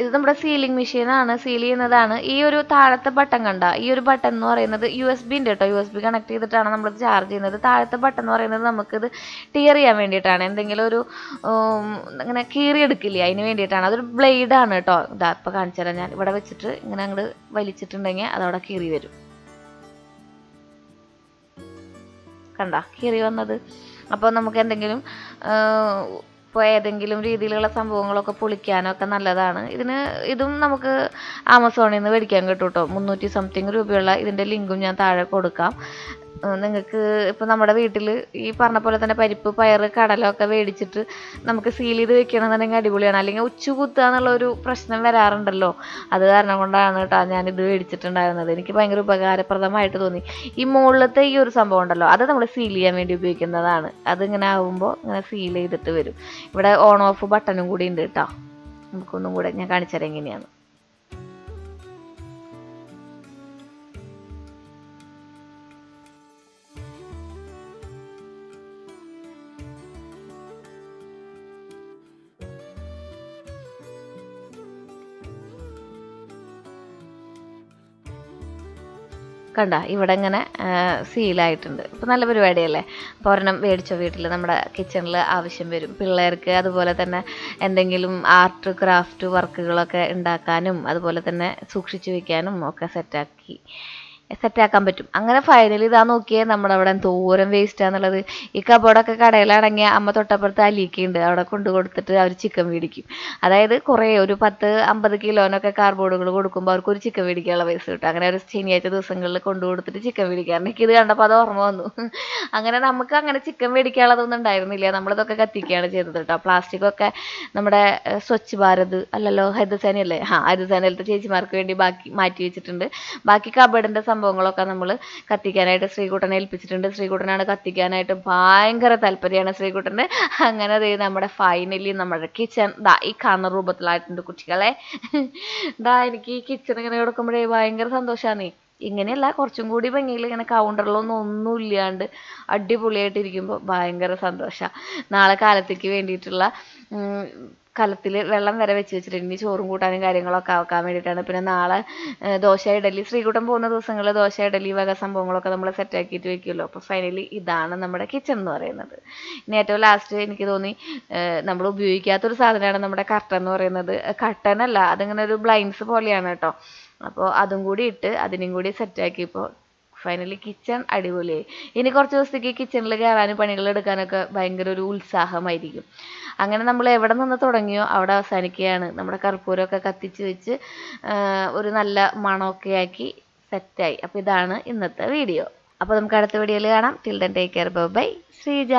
ഇത് നമ്മുടെ സീലിംഗ് മെഷീനാണ്, സീൽ ചെയ്യുന്നതാണ്. ഈ ഒരു താഴത്തെ ബട്ടൺ കണ്ട, ഈ ഒരു ബട്ടൺ എന്ന് പറയുന്നത് USB ഉണ്ട് കേട്ടോ. USB കണക്ട് ചെയ്തിട്ടാണ് നമ്മളിത് ചാർജ് ചെയ്യുന്നത്. താഴത്തെ ബട്ടൺ എന്ന് പറയുന്നത് നമുക്കിത് ടിയർ ചെയ്യാൻ വേണ്ടിയിട്ടാണ്. എന്തെങ്കിലും ഒരു ഇങ്ങനെ കീറിയെടുക്കില്ലേ അതിന് വേണ്ടിയിട്ടാണ്. അതൊരു ബ്ലേഡാണ് കേട്ടോ. ഇതാ ഇപ്പോൾ കാണിച്ചു തരാം. ഞാൻ ഇവിടെ വെച്ചിട്ട് ഇങ്ങനെ അങ്ങോട്ട് വലിച്ചിട്ടുണ്ടെങ്കിൽ അതവിടെ കീറി വരും. കണ്ട കീറി വന്നത്. അപ്പോൾ നമുക്ക് എന്തെങ്കിലും ഇപ്പോൾ ഏതെങ്കിലും രീതിയിലുള്ള സംഭവങ്ങളൊക്കെ പൊളിക്കാനൊക്കെ നല്ലതാണ്. ഇതും നമുക്ക് ആമസോണിൽ നിന്ന് മേടിക്കാൻ കിട്ടും കേട്ടോ. 300 സംതിങ് രൂപയുള്ള ഇതിൻ്റെ ലിങ്കും ഞാൻ താഴെ കൊടുക്കാം. നിങ്ങൾക്ക് ഇപ്പോൾ നമ്മുടെ വീട്ടിൽ ഈ പറഞ്ഞ പോലെ തന്നെ പരിപ്പ് പയർ കടലൊക്കെ മേടിച്ചിട്ട് നമുക്ക് സീൽ ചെയ്ത് വെക്കണമെന്നുണ്ടെങ്കിൽ അടിപൊളിയാണ്. അല്ലെങ്കിൽ ഉച്ചു കുത്തുക എന്നുള്ളൊരു പ്രശ്നം വരാറുണ്ടല്ലോ. അത് കാരണം കൊണ്ടാണ് കേട്ടോ ഞാനിത് മേടിച്ചിട്ടുണ്ടായിരുന്നത്. എനിക്ക് ഭയങ്കര ഉപകാരപ്രദമായിട്ട് തോന്നി. ഈ മുകളിലത്തെ ഈ ഒരു സംഭവം ഉണ്ടല്ലോ അത് നമ്മൾ സീൽ ചെയ്യാൻ വേണ്ടി ഉപയോഗിക്കുന്നതാണ്. അതിങ്ങനെ ആകുമ്പോൾ ഇങ്ങനെ സീൽ ചെയ്തിട്ട് വരും. ഇവിടെ ഓൺ ഓഫ് ബട്ടണും കൂടി ഉണ്ട് കേട്ടോ. നമുക്കൊന്നും കൂടെ ഞാൻ കാണിച്ചു തരാം എങ്ങനെയാണ്. കണ്ട ഇവിടെ ഇങ്ങനെ സീലായിട്ടുണ്ട്. ഇപ്പോൾ നല്ല പരിപാടിയല്ലേ. അപ്പോൾ ഒരെണ്ണം മേടിച്ചോ വീട്ടിൽ നമ്മുടെ കിച്ചണിൽ ആവശ്യം വരും. പിള്ളേർക്ക് അതുപോലെ തന്നെ എന്തെങ്കിലും ആർട്ട് ക്രാഫ്റ്റ് വർക്കുകളൊക്കെ ഉണ്ടാക്കാനും അതുപോലെ തന്നെ സൂക്ഷിച്ചു വയ്ക്കാനും ഒക്കെ സെറ്റാക്കാൻ പറ്റും. അങ്ങനെ ഫൈനലി ഇതാ നോക്കിയേ നമ്മുടെ അവിടെ എന്തോരം വേസ്റ്റാന്നുള്ളത്. ഈ കബോർഡൊക്കെ കടയിലാണെങ്കിൽ അമ്മ തൊട്ടപ്പുറത്ത് അലീക്കുണ്ട്, അവിടെ കൊടുത്തിട്ട് അവർ ചിക്കൻ മേടിക്കും. അതായത് കുറേ ഒരു 10-50 കിലോനൊക്കെ കാർബോർഡുകൾ കൊടുക്കുമ്പോൾ അവർക്ക് ഒരു ചിക്കൻ മേടിക്കാനുള്ള പൈസ കിട്ടും. അങ്ങനെ ഒരു ശനിയാഴ്ച ദിവസങ്ങളിൽ കൊടുത്തിട്ട് ചിക്കൻ മേടിക്കാറുണ്ട്. എനിക്ക് ഇത് കണ്ടപ്പോൾ അത് ഓർമ്മ വന്നു. അങ്ങനെ നമുക്ക് അങ്ങനെ ചിക്കൻ മേടിക്കാനുള്ളതൊന്നും ഉണ്ടായിരുന്നില്ല. നമ്മളിതൊക്കെ കത്തിക്കുകയാണ് ചെയ്തത് കേട്ടോ. പ്ലാസ്റ്റിക്കൊക്കെ നമ്മുടെ സ്വച്ഛ് ഭാരത് അല്ലല്ലോ ഹരിതസേനയല്ലേ, ഹരിതസേനയിലത്തെ ചേച്ചിമാർക്ക് വേണ്ടി ബാക്കി മാറ്റി വെച്ചിട്ടുണ്ട്. ബാക്കി കബഡിൻ്റെ സംഭവങ്ങളൊക്കെ നമ്മൾ കത്തിക്കാനായിട്ട് ശ്രീകുട്ടനെ ഏൽപ്പിച്ചിട്ടുണ്ട്. ശ്രീകുട്ടനാണ് കത്തിക്കാനായിട്ട് ഭയങ്കര താല്പര്യമാണ് ശ്രീകുട്ടന്. അങ്ങനെ നമ്മുടെ ഫൈനലി നമ്മുടെ കിച്ചൺ ഈ കാണുന്ന രൂപത്തിലായിട്ടുണ്ട് കുട്ടികളെ. എനിക്ക് ഈ കിച്ചൺ ഇങ്ങനെ കൊടുക്കുമ്പോഴേ ഭയങ്കര സന്തോഷമാണ്. ഇങ്ങനെയല്ല കുറച്ചും കൂടി ഭംഗിയിൽ ഇങ്ങനെ ഒന്നും ഇല്ലാണ്ട് അടിപൊളിയായിട്ടിരിക്കുമ്പോൾ ഭയങ്കര സന്തോഷമാണ്. നാളെ കാലത്തേക്ക് വേണ്ടിയിട്ടുള്ള കലത്തിൽ വെള്ളം വരെ വെച്ചിട്ടുണ്ട്. ഇനി ചോറും കൂട്ടാനും കാര്യങ്ങളൊക്കെ ആക്കാൻ വേണ്ടിയിട്ടാണ്. പിന്നെ നാളെ ദോശ ഇഡലി ശ്രീകുട്ടൻ പോകുന്ന ദിവസങ്ങളിൽ ദോശ ഇഡലി വക സംഭവങ്ങളൊക്കെ നമ്മൾ സെറ്റാക്കിയിട്ട് വെക്കുമല്ലോ. അപ്പോൾ ഫൈനലി ഇതാണ് നമ്മുടെ കിച്ചൺ എന്ന് പറയുന്നത്. ഇനി ഏറ്റവും ലാസ്റ്റ് എനിക്ക് തോന്നി നമ്മൾ ഉപയോഗിക്കാത്തൊരു സാധനമാണ് നമ്മുടെ കർട്ടൻ എന്ന് പറയുന്നത്. കർട്ടനല്ല, അതിങ്ങനെ ഒരു ബ്ലൈൻഡ്സ് പോലെയാണ് കേട്ടോ. അപ്പോൾ അതും കൂടി ഇട്ട് അതിനും കൂടി സെറ്റാക്കിയപ്പോൾ ഫൈനലി കിച്ചൺ അടിപൊളിയായി. ഇനി കുറച്ച് ദിവസത്തേക്ക് കിച്ചണിൽ കയറാനും പണികൾ എടുക്കാനൊക്കെ ഭയങ്കര ഒരു ഉത്സാഹമായിരിക്കും. അങ്ങനെ നമ്മൾ എവിടെ നിന്ന് തുടങ്ങിയോ അവിടെ അവസാനിക്കുകയാണ്. നമ്മുടെ കർപ്പൂരമൊക്കെ കത്തിച്ച് വെച്ച് ഒരു നല്ല മണമൊക്കെ ആക്കി സെറ്റായി. അപ്പോൾ ഇതാണ് ഇന്നത്തെ വീഡിയോ. അപ്പോൾ നമുക്ക് അടുത്ത വീഡിയോയിൽ കാണാം. Till then take care, bye. Sreeja.